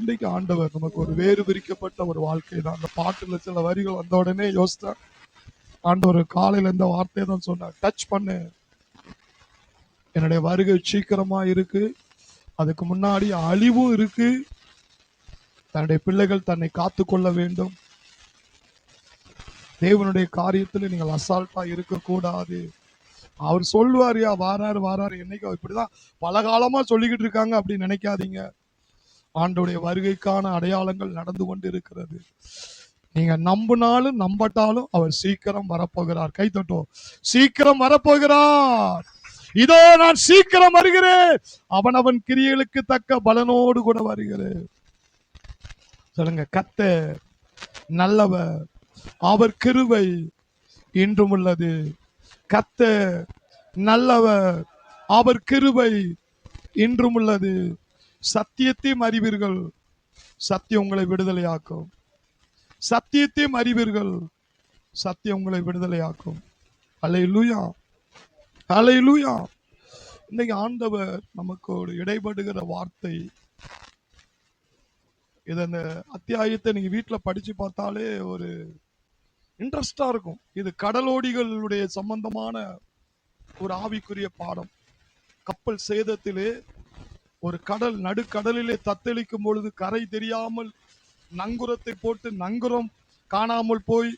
இன்றைக்கு ஆண்டவர் நமக்கு ஒரு வேறு பிரிக்கப்பட்ட ஒரு வாழ்க்கை தான். அந்த பாட்டுல சில வரிகள் வந்த உடனே யோசித்தேன், ஆண்டவர் காலையில இந்த வார்த்தையை தான் சொன்னார், டச் பண்ணு, என்னுடைய வருகை சீக்கிரமா இருக்கு, அதுக்கு முன்னாடி அழிவும் இருக்கு, தன்னுடைய பிள்ளைகள் தன்னை காத்துக்கொள்ள வேண்டும், தேவனுடைய காரியத்தில் நீங்கள் அசால்ட்டா இருக்கக்கூடாது. அவர் சொல்லுவாரியா, வாராரு வாராரு, என்னைக்கு இப்படிதான் பல காலமா சொல்லிக்கிட்டு இருக்காங்க அப்படின்னு நினைக்காதீங்க. ஆண்டோடைய வருகைக்கான அடையாளங்கள் நடந்து கொண்டு இருக்கிறது. நீங்க நம்பினாலும் நம்பட்டாலும் அவர் சீக்கிரம் வரப்போகிறார். கை தட்டும், சீக்கிரம் வரப்போகிறார். இதோ நான் சீக்கிரம் வருகிறேன், அவனவன் கிரியைகளுக்கு தக்க பலனோடு கூட வருகிறேன். சொல்லுங்க, கர்த்தர் நல்லவர், அவர் கிருபை இன்றும் உள்ளது. கர்த்தர் நல்லவர், அவர் கிருபை இன்றும் உள்ளது. சத்தியத்தையும் அறிவீர்கள், சத்தியம் உங்களை விடுதலையாக்கும். சத்தியத்தையும் அறிவீர்கள், சத்தியம் உங்களை விடுதலையாக்கும். அல்லேலூயா, அல்லேலூயா. இன்னைக்கு ஆண்டவர் நமக்கு ஒரு இடைபடுகிற வார்த்தை. இத அந்த அத்தியாயத்தை நீங்க வீட்டுல படிச்சு பார்த்தாலே ஒரு இன்ட்ரெஸ்டா இருக்கும். இது கடலோடிகளுடைய சம்பந்தமான ஒரு ஆவிக்குரிய பாடம். கப்பல் சேதத்திலே ஒரு கடல் நடுக்கடலிலே தத்தளிக்கும் பொழுது கரை தெரியாமல் நங்குரத்தை போட்டு நங்குரம் காணாமல் போய்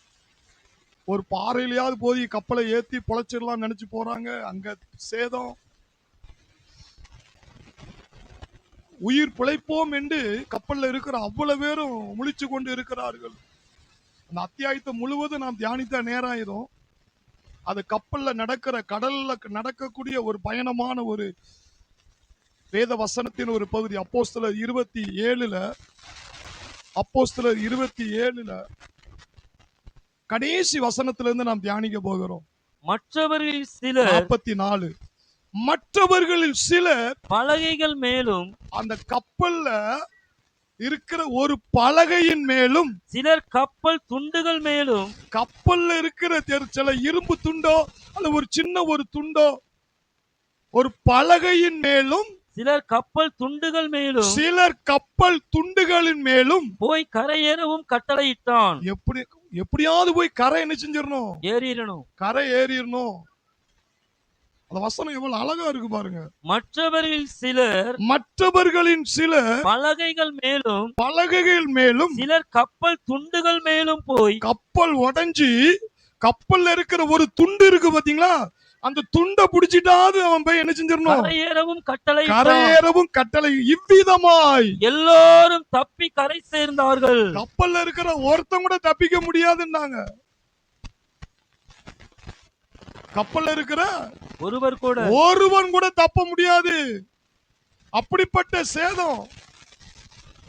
ஒரு பாறையிலையாவது போய் கப்பலை ஏத்தி பொழைச்சிடலாம் நினைச்சு போறாங்க. அங்க சேதம். உயிர் பிழைப்போம் என்று கப்பல்ல இருக்கிற அவ்வளவு பேரும் முழிச்சு கொண்டு இருக்கிறார்கள். அந்த அத்தியாயத்தை முழுவதும் நாம் தியானித்த நேரம் ஆயிரும். அது கப்பல்ல நடக்கிற, கடல்ல நடக்கக்கூடிய ஒரு பயணமான ஒரு வேத வசனத்தின் ஒரு பகுதி. அப்போஸ்தலர் 27 கடைசி வசனத்திலிருந்து நாம் தியானிக்க போகிறோம். மற்றவர்களில் சிலர் 44 மற்றவர்களில் சிலர் பலகைகள் மேலும், அந்த கப்பல்ல இருக்கிற ஒரு பலகையின் மேலும், சிலர் கப்பல் துண்டுகள் மேலும், கப்பல்ல இருக்கிற சில இரும்பு துண்டோ அல்ல ஒரு சின்ன ஒரு துண்டோ ஒரு பலகையின் மேலும், சிலர் கப்பல் துண்டுகள் மேலும், சிலர் கப்பல் துண்டுகளின் மேலும் போய் கரையேறவும் கட்டளையிட்டான். எப்படியாவது போய் கரை என்ன செஞ்சிடணும், ஏறிடணும், கரை ஏறிடணும். அந்த வசனம் எவ்வளவு அழகா இருக்கு பாருங்க. மற்றவர்களின் சிலர் பலகைகள் மேலும், சிலர் கப்பல் துண்டுகள் மேலும் போய், கப்பல் உடைஞ்சி கப்பல்ல இருக்கிற ஒரு துண்டு இருக்கு பாத்தீங்களா, அந்த துண்டை புடிச்சிட்டாவது அவன் போய் என்ன செஞ்சிடணும், கரையேறவும் கட்டளை. இவ்விதமாய் எல்லோரும் தப்பி கரை சேர்ந்தார்கள். கப்பல்ல இருக்கிற ஒருத்தன் கூட தப்பிக்க முடியாதுன்னாங்க. கப்பல்ல இருக்கிற ஒருவன் கூட தப்ப முடியாது. அப்படிப்பட்ட சேதம்.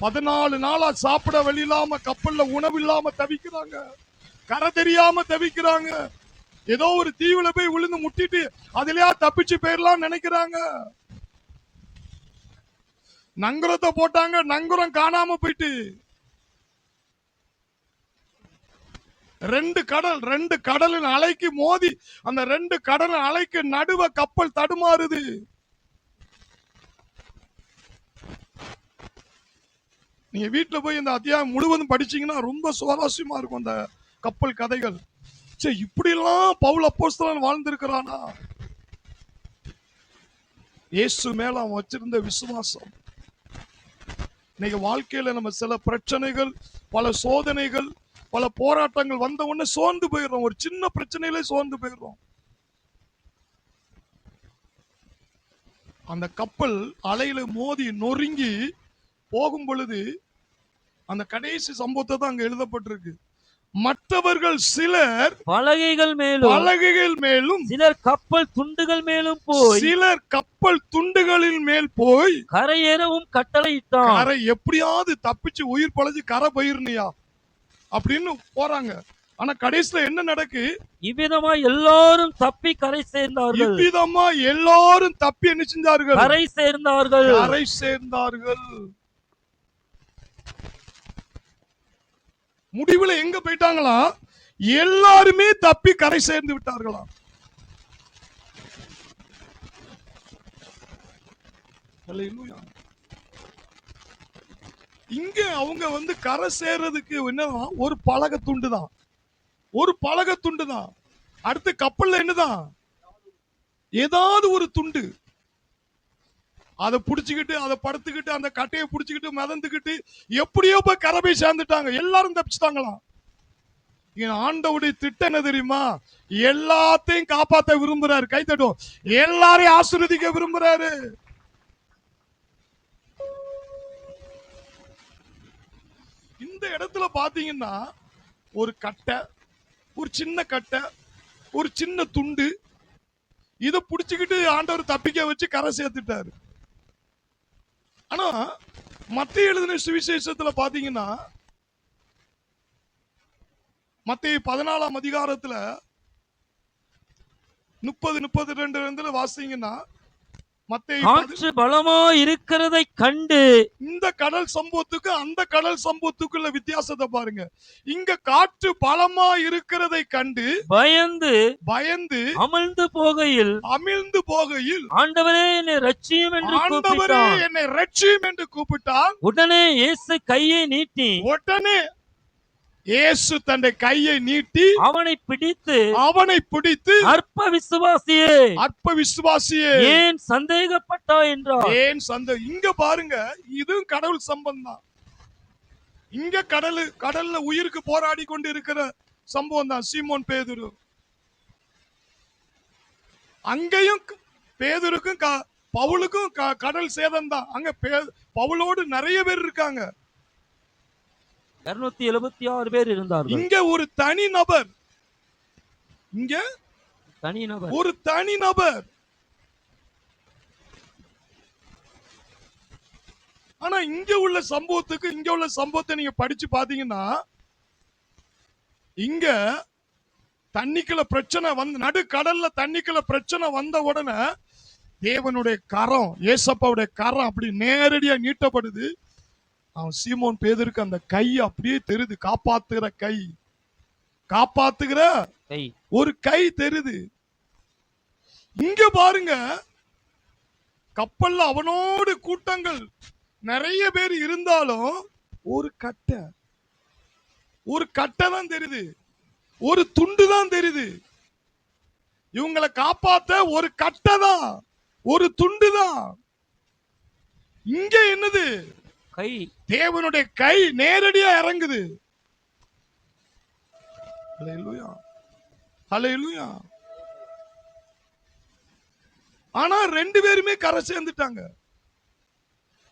14 நாளா சாப்பிட வழி இல்லாம, கப்பல்ல உணவு இல்லாம தவிக்கிறாங்க, கரை தெரியாம தவிக்கிறாங்க. ஏதோ ஒரு தீவுல போய் விழுந்து முட்டிட்டு அதுலயா தப்பிச்சு போயிடலாம் நினைக்கிறாங்க. நங்குரத்தை போட்டாங்க, நங்குரம் காணாம போயிட்டு. ரெண்டு கடலின் அலைக்கு மோதி அந்த 2 கடலின் அலைக்கு நடுவ கப்பல் தடுமாறுது. நீங்க வீட்டுல போய் இந்த அத்தியாயம் முழுவதும் படிச்சீங்கன்னா ரொம்ப சுவாரஸ்யமா இருக்கும் அந்த கப்பல் கதைகள். இப்படி எல்லாம் பவுல் அப்போஸ்தலன் வாழ்ந்திருக்கிறானா? இயேசு மேல அவன் வச்சிருந்த விசுவாசம். இன்னைக்கு வாழ்க்கையில நம்ம சில பிரச்சனைகள், பல சோதனைகள், பல போராட்டங்கள் வந்த உடனே சோர்ந்து போயிடுறோம். ஒரு சின்ன பிரச்சனையிலே சோர்ந்து போயிடுறோம். அந்த கப்பல் அலையில மோதி நொறுங்கி போகும் பொழுது அந்த கடைசி சம்பவத்தை தான் அங்க எழுதப்பட்டிருக்கு. மற்றவர்கள் சிலர் பலகைகள் மேலும், சிலர் கப்பல் துண்டுகள் மேலும் போய், சிலர் கப்பல் துண்டுகளின் மேல் போய் கரையேறவும் கட்டளையிட்டான். கரை எப்படியாவது தப்பிச்சு உயிர் பழச்சு கரை போயிருந்தியா அப்படின்னு போறாங்க. ஆனா கடைசியில என்ன நடக்கு? இவ்விதமா எல்லாரும் தப்பி கரை சேர்ந்தார்கள். இவ்விதமா எல்லாரும் தப்பி என்ன செஞ்சார்கள்? கரை சேர்ந்தார்கள். முடிவுல எங்க போயிட்டாங்களா? எல்லாருமே தப்பி கரை சேர்ந்து விட்டார்களா? இங்க அவங்க கரை சேர்றதுக்கு என்னதான் ஒரு பலகை துண்டு தான், ஒரு பலகை துண்டு தான். அடுத்து கப்பல்ல என்னதான் ஏதாவது ஒரு துண்டு, அதை புடிச்சுக்கிட்டு அதை படுத்துக்கிட்டு அந்த கட்டையை புடிச்சுக்கிட்டு மிதந்துக்கிட்டு எப்படியோ போய் கரை போய் சேர்ந்துட்டாங்க, எல்லாரும் தப்பிச்சுட்டாங்களாம். ஆண்டவுடைய திட்டம் என்ன தெரியுமா? எல்லாத்தையும் காப்பாற்ற விரும்புறாரு. கை தட்டும். எல்லாரையும் ஆசீர்வதிக்க விரும்புறாரு. இந்த இடத்துல பாத்தீங்கன்னா ஒரு கட்டை, ஒரு சின்ன கட்டை, ஒரு சின்ன துண்டு, இதை புடிச்சுக்கிட்டு ஆண்டவர் தப்பிக்க வச்சு கரை சேர்த்துட்டாரு. ஆனா மத்திய எழுதின சுவிசேஷத்துல பாத்தீங்கன்னா மத்திய 14ஆம் அதிகாரத்துல 30-32 வாசிங்கன்னா, காற்று பலமா இருக்கிறதை கண்டு, இந்த கடல் சம்பவத்துக்கு அந்த கடல் சம்பவத்துக்குள்ள வித்தியாசத்தை பாருங்க. இங்க காற்று பலமா இருக்கிறதை கண்டு பயந்து பயந்து அமிழ்ந்து போகையில் ஆண்டவரே என்னை ரட்சியும் என்று கூப்பிட்டான். உடனே இயேசு கையை நீட்டி தன்னுடைய கையை நீட்டி அவனை பிடித்து அற்ப விசுவாசியே ஏன் சந்தேகப்பட்டாய் என்றார். இங்க பாருங்க, இதுவும் கடவுள் சம்பந்தம். இங்க கடல்ல உயிருக்கு போராடி கொண்டு இருக்கிற சம்பவம் தான் சீமோன் பேதுரு. அங்கேயும் பேதுருக்கும் பவுலுக்கும் கடல் சேதம் தான். அங்க பவுலோடு நிறைய பேர் இருக்காங்க, 276 பேர் இருந்தார்கள். இங்க ஒரு தனி நபர், ஒரு தனி நபர். ஆனா இங்க உள்ள சம்பவத்தை நீங்க படிச்சு பாத்தீங்கன்னா, இங்க தண்ணிக்குள்ள பிரச்சனை வந்து நடுக்கடல்ல தண்ணிக்குள்ள பிரச்சனை வந்த உடனே தேவனுடைய கரம், ஏசப்பாவுடைய கரம் அப்படி நேரடியா நீட்டப்படுது. அவன் சீமோன் பேதுருக்கு அந்த கை அப்படியே தெரியுது, காப்பாத்துகிற ஒரு கை தெரியுது. இங்க பாருங்க, கப்பல்ல அவனோடு கூட்டங்கள் நிறைய பேர் இருந்தாலும் ஒரு கட்டை தான் தெரியுது, ஒரு துண்டு தான் தெரியுது. இவங்களை காப்பாத்த ஒரு கட்டை தான், ஒரு துண்டு தான். இங்க என்னது? கை, தேவனுடைய கை நேரடியா இறங்குது. ஹல்லேலூயா, ஹல்லேலூயா. ஆனா 2 பேருமே கரை சேர்ந்துட்டாங்க.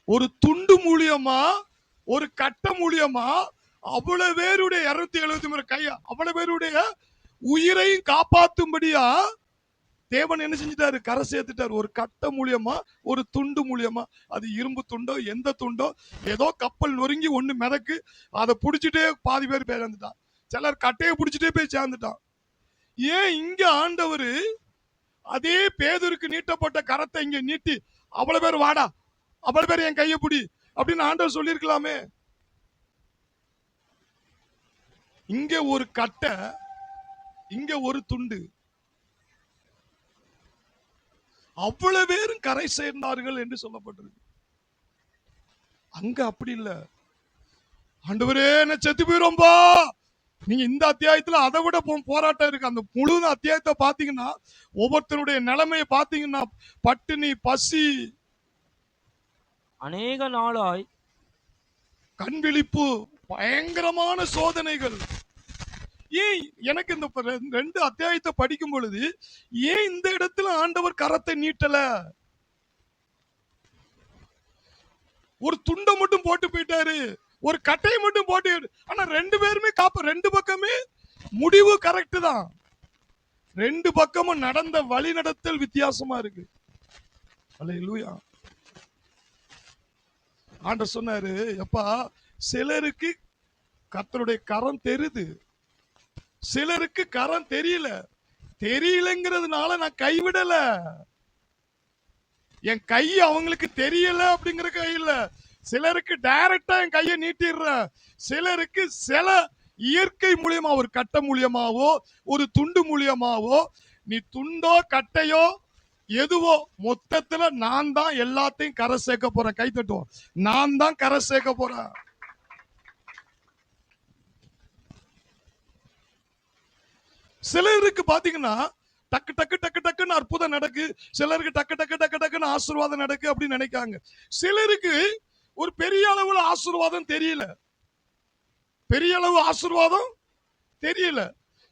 ஒரு துண்டு மூலியமா, ஒரு கட்டை மூலியமா அவ்வளவு பேருடைய 273 கையா அவ்வளவு பேருடைய உயிரையும் காப்பாத்தும்படியா தேவன் என்ன செஞ்சிட்டாரு? கரை சேர்த்துட்டாரு. ஒரு கட்டை மூலியமா, ஒரு துண்டு மூலியமா. அது இரும்பு துண்டோ எந்த துண்டோ, ஏதோ கப்பல் நொறுங்கி ஒண்ணு மிதக்கு, அதை புடிச்சிட்டே பாதி பேர் சேர்ந்துட்டான். சிலர் கட்டையை புடிச்சிட்டே போய் சேர்ந்துட்டான். ஏன் இங்க ஆண்டவர் அதே பேதுருக்கு நீட்டப்பட்ட கரத்தை இங்க நீட்டி, அவ்வளவு பேர் வாடா, அவ்வளவு பேர் என் கையை பிடி அப்படின்னு ஆண்டவர் சொல்லியிருக்கலாமே. இங்க ஒரு கட்டை, இங்க ஒரு துண்டு, அவ்வளவு பேரும் கரை சேர்ந்தார்கள் என்று சொல்லப்பட்டிருக்கு. அங்க அப்படி இல்ல. ஆண்டவரே என்ன செத்து போயிரோம்பா. நீங்க இந்த அத்தியாயத்துல அதை விட போராட்டம் இருக்கு. அந்த முழு அத்தியாயத்தை பாத்தீங்கன்னா ஒவ்வொருத்தருடைய நிலைமையை பாத்தீங்கன்னா பட்டினி, பசி, அநேக நாளாய் கண் விழிப்பு, பயங்கரமான சோதனைகள். ஏன் எனக்கு இந்த 2 அத்தியாயத்தை படிக்கும் பொழுது ஏன் இந்த இடத்துல ஆண்டவர் கரத்தை நீட்டல? ஒரு துண்டை மட்டும் போட்டு போயிட்டாரு, ஒரு கட்டையை மட்டும் போட்டு. ஆனா 2 பேருமே 2 பக்கமே முடிவு கரெக்ட் தான். 2 பக்கமும் நடந்த வழி நடத்தல் வித்தியாசமா இருக்கு. அல்லேலூயா. ஆண்டவர் சொன்னாரு, எப்பா சிலருக்கு கர்த்தருடைய கரம் தெரியுது, சிலருக்கு கரம் தெரியலங்கிறதுனால நான் கைவிடல. என் கை அவங்களுக்கு தெரியல அப்படிங்கிற கை இல்ல. சிலருக்கு டைரக்டா என் கையை நீட்டிடுறேன். சிலருக்கு சில இயற்கை மூலியமா, ஒரு கட்டை மூலியமாவோ ஒரு துண்டு மூலியமாவோ, நீ துண்டோ கட்டையோ எதுவோ மொத்தத்துல நான் தான் எல்லாத்தையும் கரை சேர்க்க போறேன். கை தட்டுவோம். நான் தான் கரை சேர்க்க போறேன். சிலருக்கு பாத்தீங்கன்னா டக்கு டக்கு டக்கு டக்குன்னு அற்புதம் நடக்கு, சிலருக்கு டக்கு டக்கு டக்கு டக்குன்னு ஆசீர்வாதம் நடக்கு அப்படின்னு நினைக்காங்க. சிலருக்கு ஒரு பெரிய அளவுல ஆசீர்வாதம் தெரியல, பெரிய அளவு ஆசீர்வாதம் தெரியல.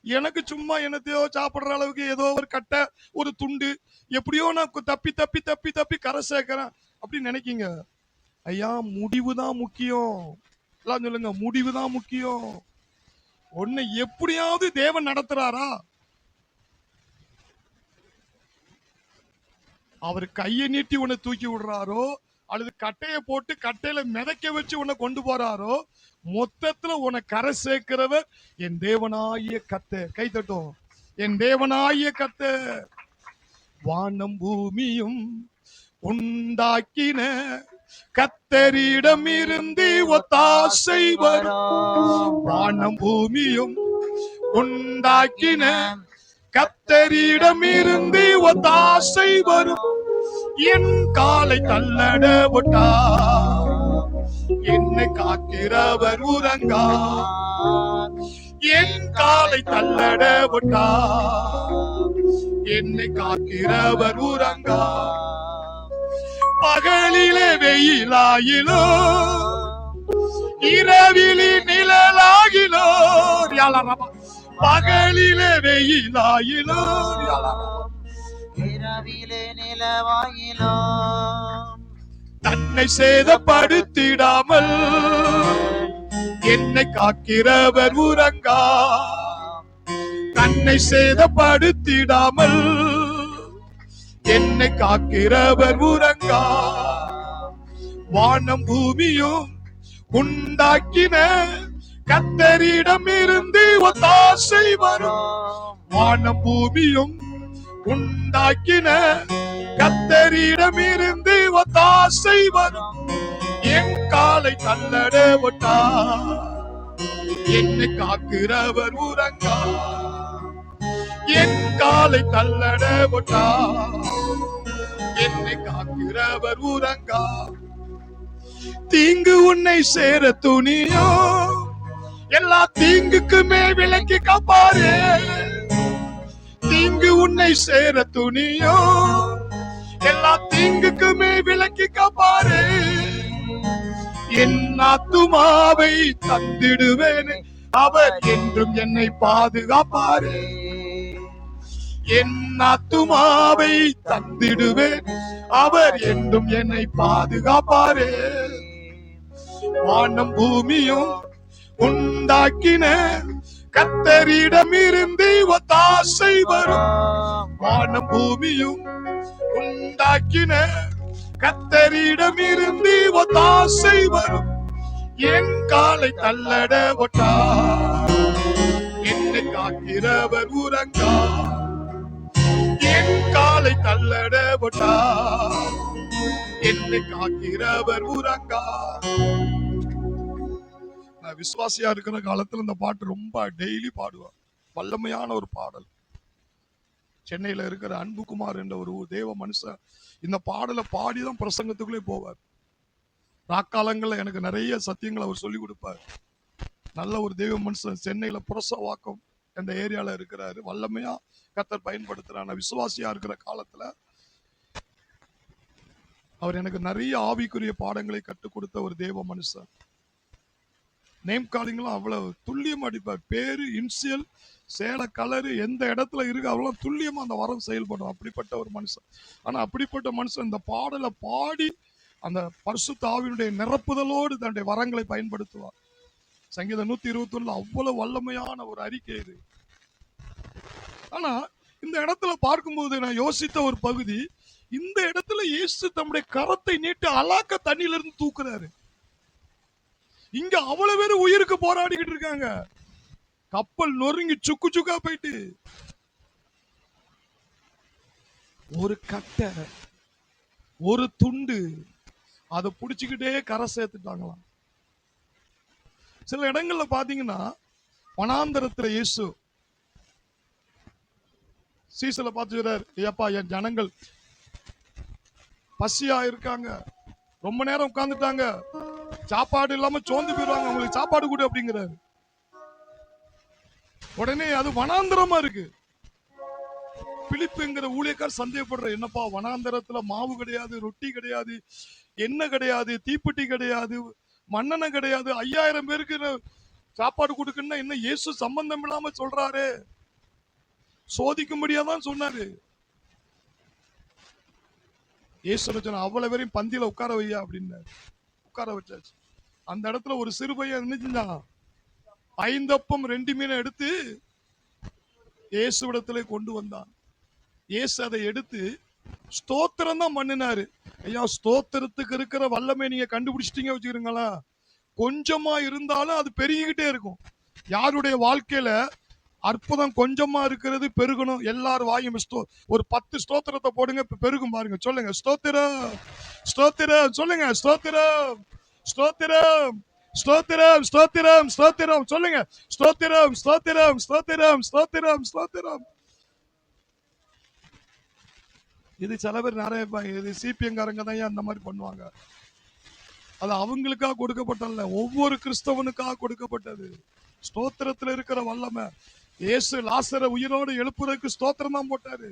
எனக்கு சும்மா என்னத்தையோ சாப்பிடுற அளவுக்கு ஏதோ ஒரு கட்டை, ஒரு துண்டு, எப்படியோ நான் தப்பி தப்பி தப்பி தப்பி கரை சேர்க்கிறேன் அப்படின்னு நினைக்கீங்க. ஐயா, முடிவுதான் முக்கியம். எல்லாம் சொல்லுங்க, முடிவுதான் முக்கியம். உன்னை எப்படியாவது தேவன் நடத்துறாரா? அவர் கையை நீட்டி உன்னை தூக்கி விடுறாரோ, அல்லது கட்டையை போட்டு கட்டையில மிதக்க வச்சு உன்னை கொண்டு போறாரோ, மொத்தத்துல உன்னை கரை சேர்க்கிறவர் என் தேவனாகிய கர்த்தர். கை தட்டும். என் தேவனாகிய கர்த்தர். வானம் பூமியும் உண்டாக்கின கர்த்தரிடம் இருந்து ஒத்தாசை வரும். வானம் பூமியும் உண்டாக்கின கர்த்தரிடம் இருந்து ஒத்தாசை வரும். என் காலை தள்ளட விட்டா என்னை காக்கிறவர் உறங்கா. என் காலை தள்ளட விட்டா என்னை காக்கிறவர் உறங்கா. பகலிலே வெயிலாயிலோ, இரவிலே நிழலாகிலோ, பகலிலே வெயிலாயிலோ, இரவிலே நிலவாயிலோ, தன்னை சேதப்படுத்திடாமல் என்னை காக்கிறவர் உறங்கா. தன்னை சேதப்படுத்திடாமல் என்னை காக்கிறவர் உறங்கா. வானம் பூமியும் உண்டாக்கின கர்த்தரிடம் இருந்து ஒத்தாசை வரும். வானம் பூமியும் உண்டாக்கின கர்த்தரிடம் இருந்து ஒத்தாசை வரும். என் காலை தள்ளட விட்டா என்னை காக்கிறவர் உறங்கா. என் காலை தள்ளட விட்டா என்னை காக்கிறவர் உறங்கா. தீங்கு உன்னை சேர துணியோ, எல்லா தீங்குக்குமே விலக்கி காப்பாரு. தீங்கு உன்னை சேர துணியோ, எல்லா தீங்குக்குமே விலக்கி காப்பாரு. என் ஆத்துமாவை தந்திடுவேன், அவர் என்றும் என்னை பாதுகாப்பாரு. என் ஆத்துமாவை தந்திடுவேன், அவர் என்றும் என்னை பாதுகாப்பாரு. வானம் பூமியும் உண்டாக்கின கர்த்தரிடம் இருந்து ஒத்தாசை வரும். வானம் பூமியும் உண்டாக்கின கர்த்தரிடம் இருந்து ஒத்தாசை வரும். என் காலை தள்ளட விட்டா என்னை காக்கிறவர் உறங்கா. என் காலை தள்ளட விட்டா என்னை காக்கிறவர் உறங்கா. நான் விசுவாசியா இருக்கிற காலத்துல இந்த பாட்டு ரொம்ப டெய்லி பாடுவேன். வல்லமையான ஒரு பாடல். சென்னையில இருக்கிற அன்புகுமார் என்ற ஒரு தேவ மனுஷன் இந்த பாடலை பாடிதான் பிரசங்கத்துக்குள்ளே போவார். ராக்காலங்கள்ல எனக்கு நிறைய சத்தியங்களை அவர் சொல்லி கொடுப்பார். நல்ல ஒரு தெய்வ மனுஷன். சென்னையில புரசவாக்கம் என்ற ஏரியால இருக்கிறாரு. வல்லமையா கர்த்தர் பயன்படுத்துறான. விசுவாசியா இருக்கிற காலத்துல அவர் எனக்கு நிறைய ஆவிக்குரிய பாடங்களை கற்றுக் கொடுத்த ஒரு தேவ மனுஷன். நேம் காலிங்களும் அவ்வளவு துல்லியமா அடிப்பார். பேரு, இன்சியல், சேலை கலரு எந்த இடத்துல இருக்கு அவ்வளவு துல்லியமா அந்த வரம் செயல்படும். அப்படிப்பட்ட ஒரு மனுஷன். ஆனா அப்படிப்பட்ட மனுஷன் இந்த பாடலை பாடி அந்த பரிசுத்த ஆவியினுடைய நிரப்புதலோடு தன்னுடைய வரங்களை பயன்படுத்துவார். சங்கீதம் 121 அவ்வளவு வல்லமையான ஒரு அறிக்கை இது. ஆனா இந்த இடத்துல பார்க்கும்போது நான் யோசித்த ஒரு பகுதி, இந்த இடத்துல இயேசு தம்முடைய கரத்தை நீட்டு அலாக்க தண்ணியில இருந்து தூக்குறாரு. இங்க அவ்வளவு பேரு உயிருக்கு போராடிக்கிட்டு இருக்காங்க. கப்பல் நொறுங்கி சுக்கு சுக்கா போயிட்டு ஒரு கட்டை, ஒரு துண்டு அதை புடிச்சுக்கிட்டே கரை சேர்த்துட்டாங்களாம். சில இடங்கள்ல பாத்தீங்கன்னா வனாந்தரத்துல இயேசு சீசல பார்த்து சொல்றாரு, ஐயப்பா என் ஜனங்கள் பசியா இருக்காங்க, ரொம்ப நேரம் உட்கார்ந்துட்டாங்க, சாப்பாடு இல்லாம சோர்ந்து போயிடுவாங்க, அவங்களுக்கு சாப்பாடு கொடு அப்படிங்கிறாரு. உடனே அது வனாந்தரமா இருக்கு. பிலிப்புங்கிற ஊழியக்கார் சந்தேகப்படுற, என்னப்பா வனாந்தரத்துல மாவு கிடையாது, ரொட்டி கிடையாது, எண்ணெய் கிடையாது, தீப்பெட்டி கிடையாது, மண்ணெண்ணெய் கிடையாது, 5000 பேருக்கு சாப்பாடு கொடுக்கணும்னா என்ன இயேசு சம்பந்தம் இல்லாம சொல்றாரு? சோதிக்கும்படியாதான் சொன்னாரு. இயேசு சொன்ன அவ்வளவு பேரையும் பந்தியில உட்கார வையா அப்படின்னு உட்கார வச்சாச்சு. அந்த இடத்துல ஒரு சிறு பையன் என்ன செஞ்சான்? 5 அப்பம் 2 மீனை எடுத்து இயேசுவிடத்திலே கொண்டு வந்தான். இயேசு அதை எடுத்து ஸ்தோத்திரம் தான் பண்ணினாரு. ஐயா, ஸ்தோத்திரத்துக்கு இருக்கிற வல்லமை நீங்க கண்டுபிடிச்சிட்டீங்க வச்சுக்கிறீங்களா, கொஞ்சமா இருந்தாலும் அது பெருகிக்கிட்டே இருக்கும். யாருடைய வாழ்க்கையில அற்புதம் கொஞ்சமா இருக்கிறது பெருகணும். எல்லாரும் வாயும் ஒரு 10 ஸ்தோத்திரத்தை போடுங்க, பெருகும் பாருங்க. சொல்லுங்க ஸ்தோத்திரம், ஸ்தோத்திரம். சொல்லுங்க ஸ்தோத்திரம், ஸ்தோத்திரம், ஸ்தோத்திரம், ஸ்தோத்திரம், ஸ்தோத்திரம். சொல்லுங்க ஸ்தோத்திரம், ஸ்தோத்திரம், ஸ்தோத்திரம், ஸ்தோத்திரம், ஸ்தோத்திரம். இது சில பேர் நிறைய இது சிபிஎம்காரங்க தான் அந்த மாதிரி பண்ணுவாங்க. அது அவங்களுக்காக கொடுக்கப்பட்டல, ஒவ்வொரு கிறிஸ்தவனுக்காக கொடுக்கப்பட்டது. ஸ்தோத்திரத்துல இருக்கிற வல்லமை. இயேசு லாசரை உயிரோடு எழுப்புறதுக்கு ஸ்தோத்திரம் தான் போட்டாரு.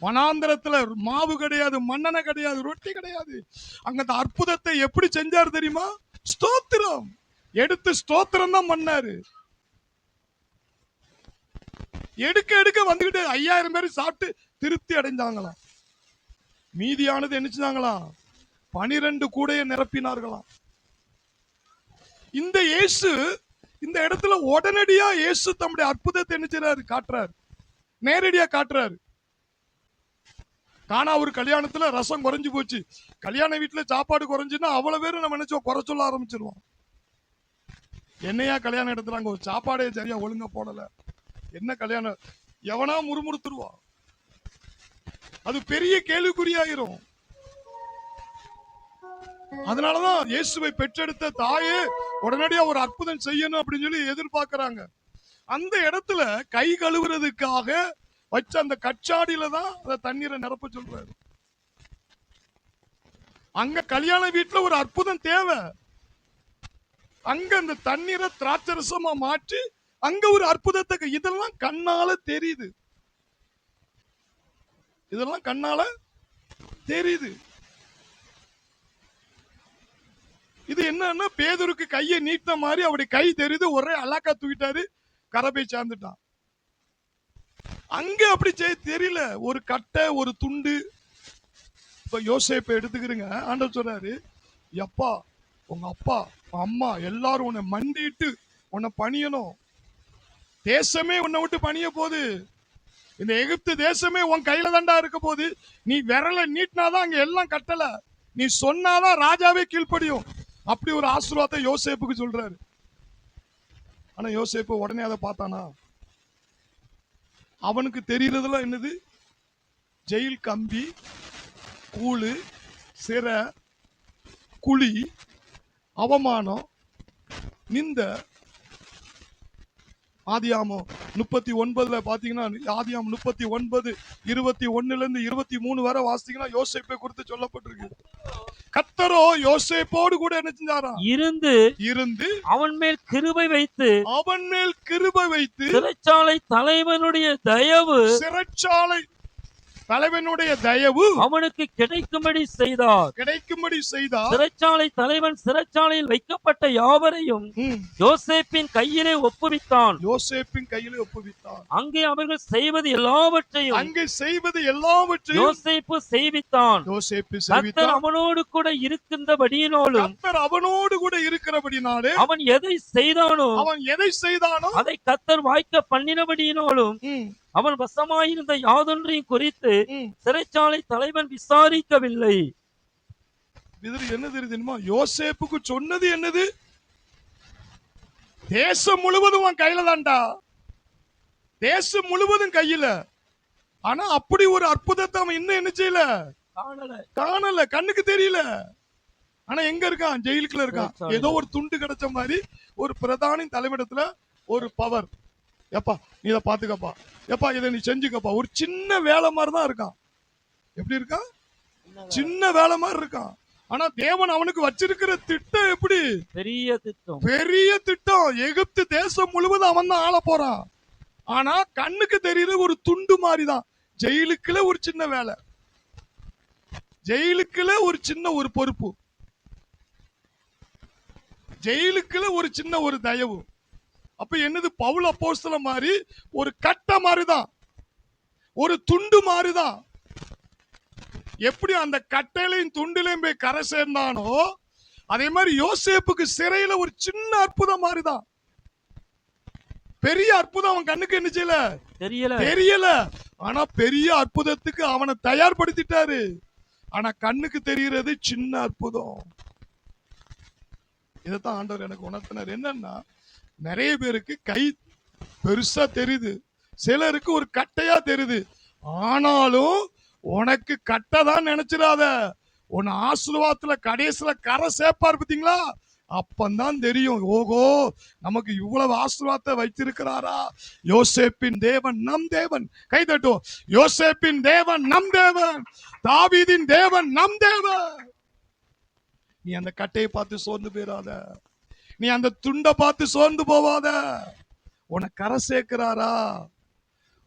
வனாந்தரத்துல மாவு கிடையாது, மண்ணெண்ணெய் கிடையாது, ரொட்டி கிடையாது. அங்க அந்த அற்புதத்தை எப்படி செஞ்சாரு தெரியுமா? ஸ்தோத்திரம் எடுத்து ஸ்தோத்திரம் தான் பண்ணாரு. எடுக்க எடுக்க வந்துகிட்டு 5000 பேர் சாப்பிட்டு திருப்தி அடைஞ்சாங்களாம். மீதியானது என்னச்சாங்களாம்? 12 கூடையை நிரப்பினார்களாம். இந்த இயேசு இந்த இடத்துல உடனடியா இயேசு தம்முடைய அற்புதத்தை என்ன காட்டுறாரு, நேரடியா காட்டுறாரு. காணா ஒரு கல்யாணத்துல ரசம் குறைஞ்சு போச்சு. கல்யாண வீட்டுல சாப்பாடு குறைஞ்சுன்னா அவ்வளவு பேரும் நம்ம நினைச்சோம் குறை சொல்ல ஆரம்பிச்சிருவோம். என்னையா கல்யாணம் இடத்துல அங்க ஒரு சாப்பாடே சரியா ஒழுங்கா போடல, என்ன கல்யாணம், எவனா முறுமுறுத்துருவான். அது பெரிய கேள்விக்குறியாயிரும். அதனாலதான் இயேசுவை பெற்றெடுத்த தாயே உடனடியா ஒரு அற்புதம் செய்யணும் அப்படின்னு சொல்லி எதிர்பார்க்கிறாங்க. அந்த இடத்துல கை கழுவுறதுக்காக வச்ச அந்த கச்சாடியில தான் அந்த தண்ணீரை நிரப்ப சொல்றாரு. அங்க கல்யாண வீட்டுல ஒரு அற்புதம் தேவை. அங்க அந்த தண்ணீரை திராட்சரசமா மாற்றி அங்க ஒரு அற்புதத்தை, இதெல்லாம் கண்ணால தெரியுது, இதெல்லாம் கண்ணால தெரியுது. இது என்னன்னா பேதுருக்கு கையை நீட்ட மாதிரி அவருடைய கை தெரியுது, ஒரே அலாக்கா தூக்கிட்டாரு, கரபை சார்ந்துட்டான். அங்க அப்படி தெரியல, ஒரு கட்டை ஒரு துண்டு. இப்ப யோசேப்பை எடுத்துக்கிறீங்க, ஆண்டவர் சொல்றாரு, எப்பா உங்க அப்பா அம்மா எல்லாரும் உன்னை மண்டிட்டு உன்னை பணியணும். தேசமே உன்னை விட்டு பணிய போது, இந்த எகிப்து தேசமே உன் கையில தாண்டா இருக்க போது. நீ விரல நீட்டினாதான் அங்க எல்லாம் கட்டல, நீ சொன்னாதான் ராஜாவே கீழ்ப்படியும். அப்படி ஒரு ஆசீர்வாதத்தை யோசேப்புக்கு சொல்றாரு. ஆனா யோசேப்பு உடனே அதை பார்த்தானா? அவனுக்கு தெரியறதுலாம் என்னது? ஜெயில் கம்பி, கூழு, சிறை, குழி, அவமானம், நிந்த. ஆதியாமம் 39 பாத்தீங்கன்னா, ஆதியாமம் 39 21 23 வரை வாசித்தீங்கன்னா யோசேப்பை குறித்து சொல்லப்பட்டிருக்கு. கர்த்தரோ யோசேப்போடு கூட என்ன செஞ்சாராம்? இருந்து அவன் மேல் கிருபை வைத்து சிறைச்சாலை தலைவனுடைய தயவு அவனுக்கு கிடைக்கும்படி செய்தார். சிறைச்சாலை தலைவன் சிறைச்சாலையில் வைக்கப்பட்ட யாவரையும் யோசேப்பின் கையிலே ஒப்புவித்தான். அங்கே அவர்கள் செய்வது எல்லாவற்றையும் யோசேப்பு செய்வித்தான். கர்த்தர் அவனோடு கூட இருக்கின்றபடியினாலும் அவன் எதை செய்தானோ அதை கர்த்தர் வாய்க்க பண்ணினபடியினாலும் அவன் வசமாயிருந்த யாதொன்றையும் குறித்து சிறைச்சாலை தலைவன் விசாரிக்கவில்லை. என்ன தெரியுமா? யோசேப்புக்கு சொன்னது என்னது? தேசம் முழுவதும் உன் கையில தான்டா, தேசம் முழுவதும் கையில. ஆனா அப்படி ஒரு அற்புதத்தை அவன் இன்னும் என்ன செய்யல, காணல, கண்ணுக்கு தெரியல. ஆனா எங்க இருக்கான்? ஜெயிலுக்குள்ள இருக்கான். ஏதோ ஒரு துண்டு கிடைச்ச மாதிரி ஒரு பிரதானி தலைமையிடத்துல ஒரு பவர். எப்பா நீ இதை பாத்துக்கப்பா, எப்பா இதை நீ செஞ்சுக்கப்பா. ஒரு சின்ன வேலை மாதிரிதான் இருக்கான். எப்படி இருக்கான்? சின்ன வேலை மாதிரி இருக்கான். ஆனா தேவன் அவனுக்கு வச்சிருக்கிற திட்டம் எப்படி? பெரிய திட்டம். பெரிய திட்டம். எகிப்து தேசம் முழுவதும் அவன் தான் ஆள போறான். ஆனா கண்ணுக்கு தெரியுற ஒரு துண்டு மாதிரிதான். ஜெயிலுக்குள்ள ஒரு சின்ன வேலை, ஜெயிலுக்குள்ள ஒரு சின்ன ஒரு பொறுப்பு, ஜெயிலுக்குள்ள ஒரு சின்ன ஒரு தயவு. அப்ப என்னது, பவுல் அப்போஸ்தலன் மாதிரி ஒரு கட்ட மாதிரிதான், ஒரு துண்டு மாதிரிதான். எப்படி அந்த கட்டையிலையும் துண்டிலையும் போய் கரை சேர்ந்தானோ அதே மாதிரி யோசேப்புக்கு சிறையில ஒரு சின்ன அற்புதம் மாதிரிதான். பெரிய அற்புதம் அவன் கண்ணுக்கு என்ன செய்யல, தெரியல. ஆனா பெரிய அற்புதத்துக்கு அவனை தயார்படுத்திட்டாரு. ஆனா கண்ணுக்கு தெரிகிறது சின்ன அற்புதம். இதைத்தான் ஆண்டவர் எனக்கு உணர்த்தினார். என்னன்னா, நிறைய பேருக்கு கை பெருசா தெரியுது, சிலருக்கு ஒரு கட்டையா தெரியுது. ஆனாலும் உனக்கு கட்டை தான் நினைச்சிடாத, உன் ஆசீர்வாதத்துல கடைசியில கரை சேர்ப்பார் பார்த்தீங்களா, அப்பந்தான் தெரியும், ஓகோ நமக்கு இவ்வளவு ஆசீர்வாதத்தை வைத்திருக்கிறாரா. யோசேப்பின் தேவன் நம் தேவன். கை தட்டும். யோசேப்பின் தேவன் நம் தேவன், தாவீதின் தேவன் நம் தேவன். நீ அந்த கட்டையை பார்த்து சோர்ந்து போயிடாத, நீ அந்த துண்டை பார்த்து சோர்ந்து போவாத. உன்னை கரை சேர்க்கிறாரா.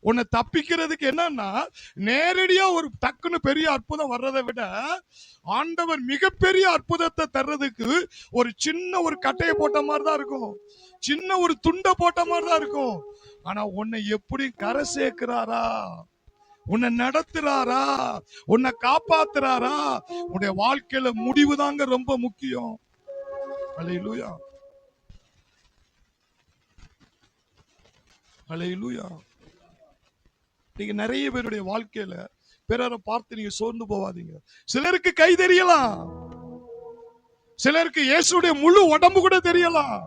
உன்னை தப்பிக்கிறதுக்கு என்னன்னா, நேரடியா ஒரு டக்குன்னு பெரிய அற்புதம் வர்றதை விட ஆண்டவர் மிகப்பெரிய அற்புதத்தை தர்றதுக்கு ஒரு சின்ன ஒரு கட்டையை போட்ட மாதிரி தான் இருக்கும், சின்ன ஒரு துண்டை போட்ட மாதிரி தான் இருக்கும். ஆனா உன்னை எப்படி கரை சேர்க்கிறாரா, உன்னை நடத்துறாரா, உன்னை காப்பாத்துறாரா, உன்னுடைய வாழ்க்கையில முடிவு தாங்க ரொம்ப முக்கியம். அல்லேலூயா, அல்லேலூயா. நீங்க நிறைய பேருடைய வாழ்க்கையில பிறரை பார்த்து நீங்க சோர்ந்து போவாதீங்க. சிலருக்கு கை தெரியலாம், சிலருக்கு இயேசுடைய முழு உடம்பு கூட தெரியலாம்,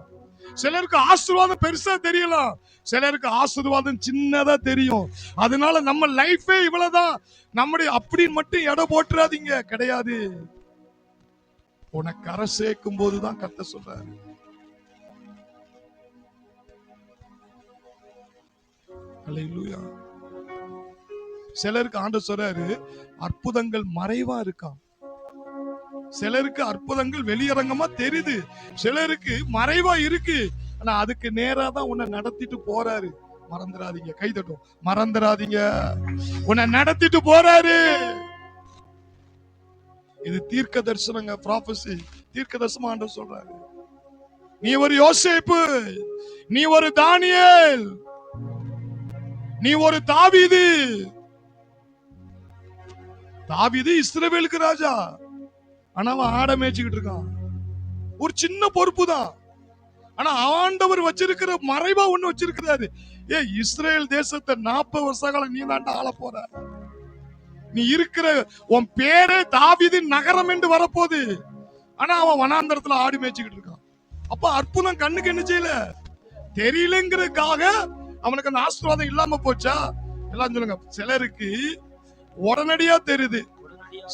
சிலருக்கு ஆசீர்வாதம் பெருசா தெரியலாம், சிலருக்கு ஆசீர்வாதம் சின்னதா தெரியும். அதனால நம்ம லைஃபே இவ்வளவுதான் நம்முடைய அப்படின்னு மட்டும் எடை போட்டுறாதீங்க. கிடையாது. உனக்கு கரை சேர்க்கும் போதுதான் கர்த்தர் சொல்றாரு. அல்லேலூயா. சிலருக்கு ஆண்டவர் சொல்றாரு, அற்புதங்கள் மறைவா இருக்கா. சிலருக்கு அற்புதங்கள் வெளியரங்கமா தெரியுது, சிலருக்கு மறைவா இருக்கு. ஆனா அதுக்கு நேரா தான் உன்னை நடத்திட்டு போறாரு. மறந்துடாதீங்க. கை தட்டும். மறந்துடாதீங்க, உன்னை நடத்திட்டு போறாரு. இது தீர்க்க தரிசனங்க, ப்ராபசி, தீர்க்க தரிசனம். ஆண்டவர் சொல்றாரு, நீ ஒரு யோசேப்பு, நீ ஒரு தானியேல், நீ ஒரு தாவீது. தாவீது இஸ்ரவேலுக்கு ராஜா, ஆனா அவன் ஆட மேய்ச்சிக்கிட்டு இருக்கான். ஒரு சின்ன பொறுப்பு தான். ஆனா ஆண்டவர் வச்சிருக்கிற மறைவா ஒண்ணு வச்சிருக்கிறாரு. இஸ்ரேல் தேசத்தை 40 வருஷ காலம் நீ தாண்டா ஆள போற. நீ இருக்கிற உன் பேரே தாவீதின் நகரம் என்று வரப்போகுது. ஆனா அவன் வனாந்தரத்துல ஆடி மேய்ச்சிக்கிட்டு இருக்கான். அப்ப அற்புதம் கண்ணுக்கு என்ன செய்யல, தெரியலங்கிறதுக்காக அவனுக்கு அந்த ஆசீர்வாதம் இல்லாம போச்சா? எல்லாம் சொல்லுங்க. சிலருக்கு உடனடியா தெரியுது,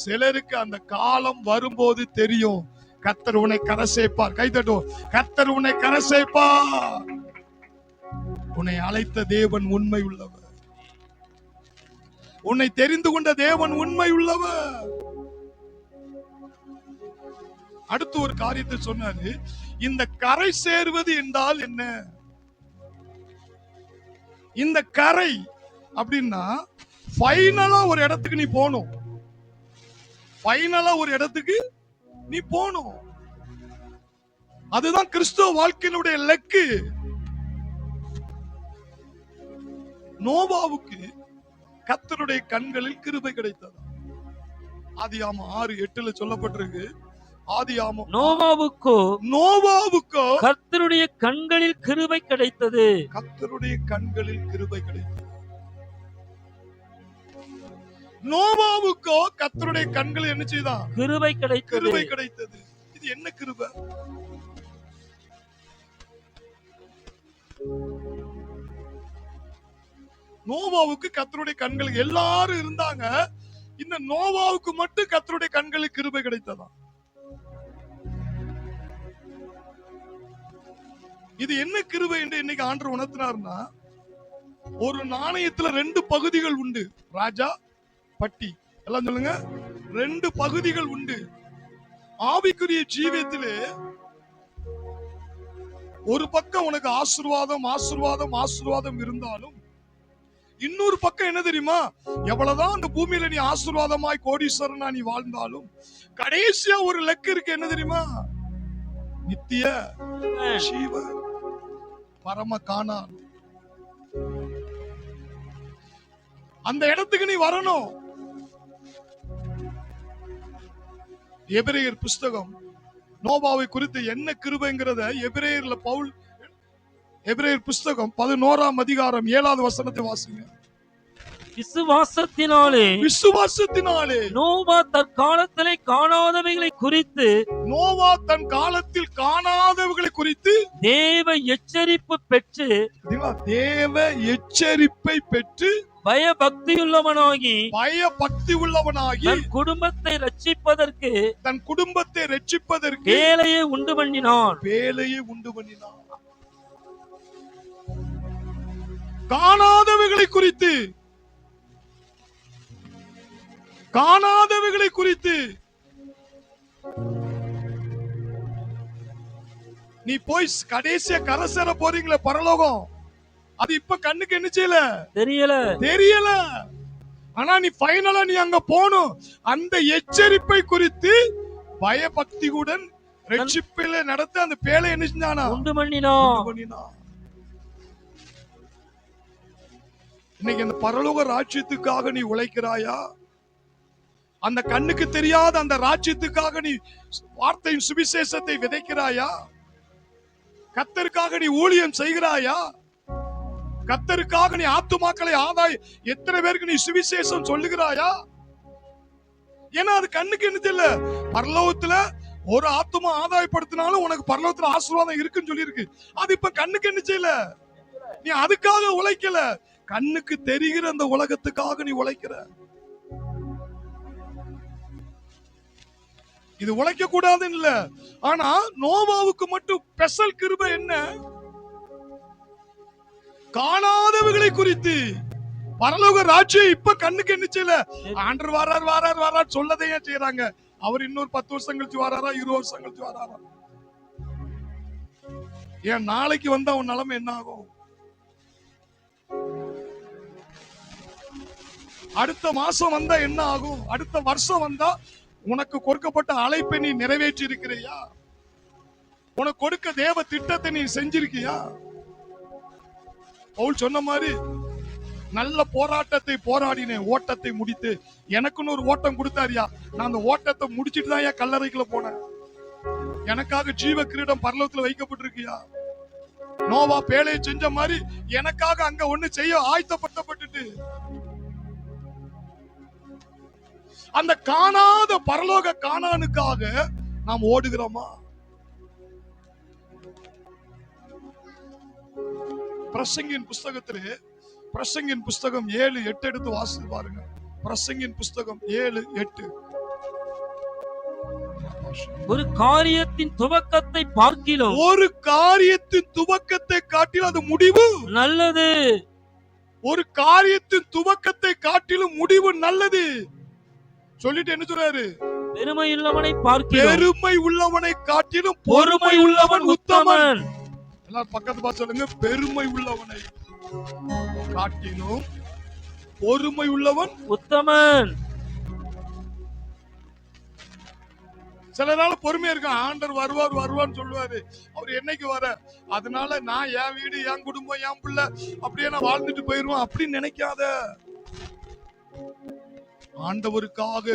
சிலருக்கு அந்த காலம் வரும்போது தெரியும். கர்த்தர் உன்னை கரை சேர்ப்பார். கை தட்டும். கர்த்தர் உன்னை கரை சேர்ப்பார். உன்னை அழைத்த தேவன் உண்மை உள்ளவர், உன்னை தெரிந்து கொண்ட தேவன் உண்மை உள்ளவர். அடுத்து ஒரு காரியத்தை சொன்னாரு. இந்த கரை சேர்வது என்றால் என்ன? இந்த கரை அப்படின்னா ஃபைனலா ஒரு இடத்துக்கு நீ போகணும், ஃபைனலா ஒரு இடத்துக்கு நீ போகணும். அதுதான் கிறிஸ்துவ வாழ்க்கையினுடைய லக்கு. நோவாவுக்கு கர்த்தருடைய கண்களில் கிருபை கிடைத்தது. ஆதியாகமம் 6:8 சொல்லப்பட்டிருக்கு. ஆதியாகமம் நோவாவுக்கோ கர்த்தருடைய கண்களில் கிருபை கிடைத்தது. கர்த்தருடைய கண்களில் கிருபை கிடைத்தது. நோவாவுக்கோ கர்த்தருடைய கண்களில் என்ன செய்தான்? கிருபை கிடைத்தது. கிருபை கிடைத்தது. இது என்ன கிருபை? நோவாவுக்கு கர்த்தருடைய கண்கள், எல்லாரும் இருந்தாங்க, இந்த நோவாவுக்கு மட்டும் கர்த்தருடைய கண்களுக்கு கிருபை கிடைத்ததா? இது என்ன கிருபை என்று இன்னைக்கு ஆண்டவர் உணர்த்தினார்னா, ஒரு நாணயத்துல 2 பகுதிகள் உண்டு. ராஜா, பட்டி, எல்லாம் சொல்லுங்க. 2 பகுதிகள் உண்டு. ஆவிக்குரிய ஜீவியத்திலே ஒரு பக்கம் உனக்கு ஆசீர்வாதம் ஆசீர்வாதம் ஆசீர்வாதம் இருந்தாலும் இன்னொரு பக்கம் என்ன தெரியுமா? எவ்வளவுதான் அந்த பூமியில நீ ஆசீர்வாதமாய் கோடீஸ்வரனா நீ வாழ்ந்தாலும் கடைசியா ஒரு லெக்கு இருக்கு. என்ன தெரியுமா? நித்திய ஜீவன், பரம காணான். அந்த இடத்துக்கு நீ வரணும். எபிரேயர் புஸ்தகம் நோவாவை குறித்து என்ன கிருபைங்கிறத எபிரேயர்ல பவுல் எபிரேயர் புஸ்தகம் 11ஆம் அதிகாரம் 7வது வசனத்தை வாசிங்க. விசுவாசத்தினாலே நோவா தற்காலத்திலே காணாதவைகளை குறித்து தேவ எச்சரிப்பை பெற்று பயபக்தி உள்ளவனாகி தன் குடும்பத்தை ரட்சிப்பதற்கு வேலையை உண்டு பண்ணினான். காணாதவைகளை குறித்து நீ போய் கடைசியா கரை சேர போறீங்களே பரலோகம், அது இப்ப கண்ணுக்கு என்ன செய்யல, தெரியல. ஆனா நீ ஃபைனலா நீ அங்க போணும். அந்த எச்சரிப்பை குறித்து பயபக்தியுடன் ரட்சிப்பில நடத்த அந்த பேலை என்ன செஞ்சானா? உண்டு பண்ணினான். இன்னைக்கு அந்த பரலோக ராஜ்யத்துக்காக நீ உழைக்கிறாயா? அந்த கண்ணுக்கு தெரியாத அந்த ராஜ்யத்துக்காக நீ வார்த்தையின் சுவிசேஷத்தை விதைக்கிறாயா? கர்த்தருக்காக நீ ஊழியம் செய்கிறாயா? கர்த்தருக்காக நீ ஆத்துமாக்களை எத்தனை பேருக்கு நீ சுவிசேஷம் சொல்லுகிறாயா? ஏன்னா அது கண்ணுக்கு என்ன தெரியல. பரலோகத்துல ஒரு ஆத்துமா ஆதாயப்படுத்தினாலும் உனக்கு பரலோகத்துல ஆசீர்வாதம் இருக்குன்னு சொல்லி இருக்கு. அது இப்ப கண்ணுக்கு என்ன செய்யல. நீ அதுக்காக உழைக்கல, கண்ணுக்கு தெரிகிற அந்த உலகத்துக்காக நீ உழைக்கிற. இது உழைக்க கூடாதுன்னு இல்ல. ஆனா நோவாவுக்கு மட்டும் ஸ்பெஷல் கிருபை என்ன? காணாதவைகளை குறித்து பரலோக ராஜ்யம் இப்ப கண்ணுக்கு என்ன செய்யல. ஆண்டவர் வாரார் சொல்லதையே செய்யறாங்க. அவர் இன்னொரு 10 வருஷம் கழிச்சு வாராரா, 20 வருஷம் கழிச்சு வாராரா? ஏன் நாளைக்கு வந்தா அவன் நிலைமை என்ன ஆகும்? அடுத்த மாசம் வந்தா என்ன ஆகும்? அடுத்த வருஷம் வந்தா உனக்கு கொடுக்கப்பட்ட அழைப்பை நீ நிறைவேற்றி இருக்கிறியா? உனக்கு கொடுக்க தேவ திட்டத்தை நீ செஞ்சிருக்கியா? பவுல் சொன்ன மாதிரி நல்ல போராட்டத்தை போராடினேன், ஓட்டத்தை முடித்து எனக்குன்னு ஒரு ஓட்டம் கொடுத்தாரியா. நான் அந்த ஓட்டத்தை முடிச்சிட்டு தான் என் கல்லறைக்குள்ள போனேன். எனக்காக ஜீவ கிரீடம் பரலோகத்துல வைக்கப்பட்டிருக்கியா? நோவா பேழையை செஞ்ச மாதிரி எனக்காக அங்க ஒண்ணு செய்ய ஆயத்தப்பட்டு அந்த காணாத பரலோக காணானுக்காக நாம் ஓடுகிறோமா? பிரசங்கின் புஸ்தகத்திலே பிரசங்கின் புஸ்தகம் 7:8 எடுத்து வாசித்து பாருங்க. பிரசங்கின் புஸ்தகம் 7:8. ஒரு காரியத்தின் துவக்கத்தை பார்க்கிலும் அது முடிவு நல்லது. ஒரு காரியத்தின் துவக்கத்தை காட்டிலும் முடிவு நல்லது சொல்லிட்டு என்ன சொல்றாரு? பெருமை உள்ளவனை காட்டிலும் பொறுமை உள்ளவன் உத்தமன். எல்லாரும் பக்கத்து பார்த்து சொல்லுங்க, பெருமை உள்ளவனை காட்டிலும் பொறுமை உள்ளவன் உத்தமன். சில நாள் பொறுமையா இருக்கான். ஆண்டவர் வருவான்னு சொல்லுவாரு. அவர் என்னைக்கு வர, அதனால நான் என் வீடு, என் குடும்பம், என் பிள்ளை அப்படியே நான் வாழ்ந்துட்டு போயிருவேன் அப்படின்னு நினைக்காத. ஆண்டவருக்காக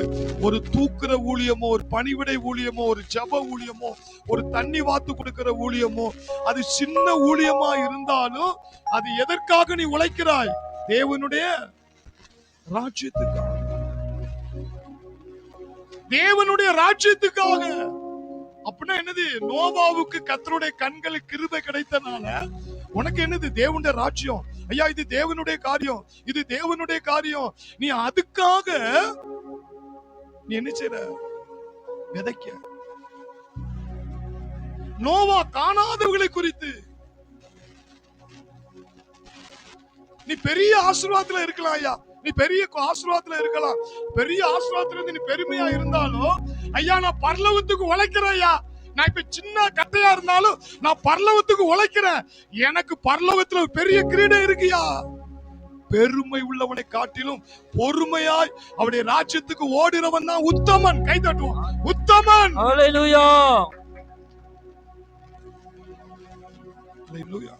ஒரு தூக்குற ஊழியமோ, ஒரு பணிவிடை ஊழியமோ, ஒரு ஜப ஊழியமோ, ஒரு தண்ணி வாத்து கொடுக்கிற ஊழியமோ, அது சின்ன ஊழியமா இருந்தாலும் அது எதற்காக நீ உழைக்கிறாய்? தேவனுடைய ராஜ்யத்துக்காக. தேவனுடைய ராஜ்யத்துக்காக. அப்படின்னா என்னது? நோவாவுக்கு கர்த்தருடைய கண்களுக்கு கிருபை கிடைத்தனால உனக்கு என்னது? தேவனுடைய ராஜ்யம். ஐயா, இது தேவனுடைய காரியம், இது தேவனுடைய காரியம். நீ அதுக்காக நீ என்ன செய்ற? விதைக்க. நோவா காணாதவர்களை குறித்து நீ பெரிய ஆசீர்வாதத்துல இருக்கலாம். ஐயா, நீ பெரிய ஆசீர்வாதத்துல இருக்கலாம். பெரிய ஆசீர்வாதத்துல இருந்து நீ பெருமையா இருந்தாலும் ஐயா நான் பரலோகத்துக்கு உழைக்கிறேன் ஐயா, நான் இப்ப சின்ன கட்டையா இருந்தாலும் நான் பரலோகத்துக்கு உழைக்கிறேன், எனக்கு பரலோகத்துல ஒரு பெரிய கிரீடம் இருக்குயா. பெருமை உள்ளவனை காட்டிலும் பொறுமையாய் அவருடைய ராஜ்யத்துக்கு ஓடுறவன் தான் உத்தமன். கை தட்டுவான், உத்தமன். ஹல்லேலூயா. ஹல்லேலூயா.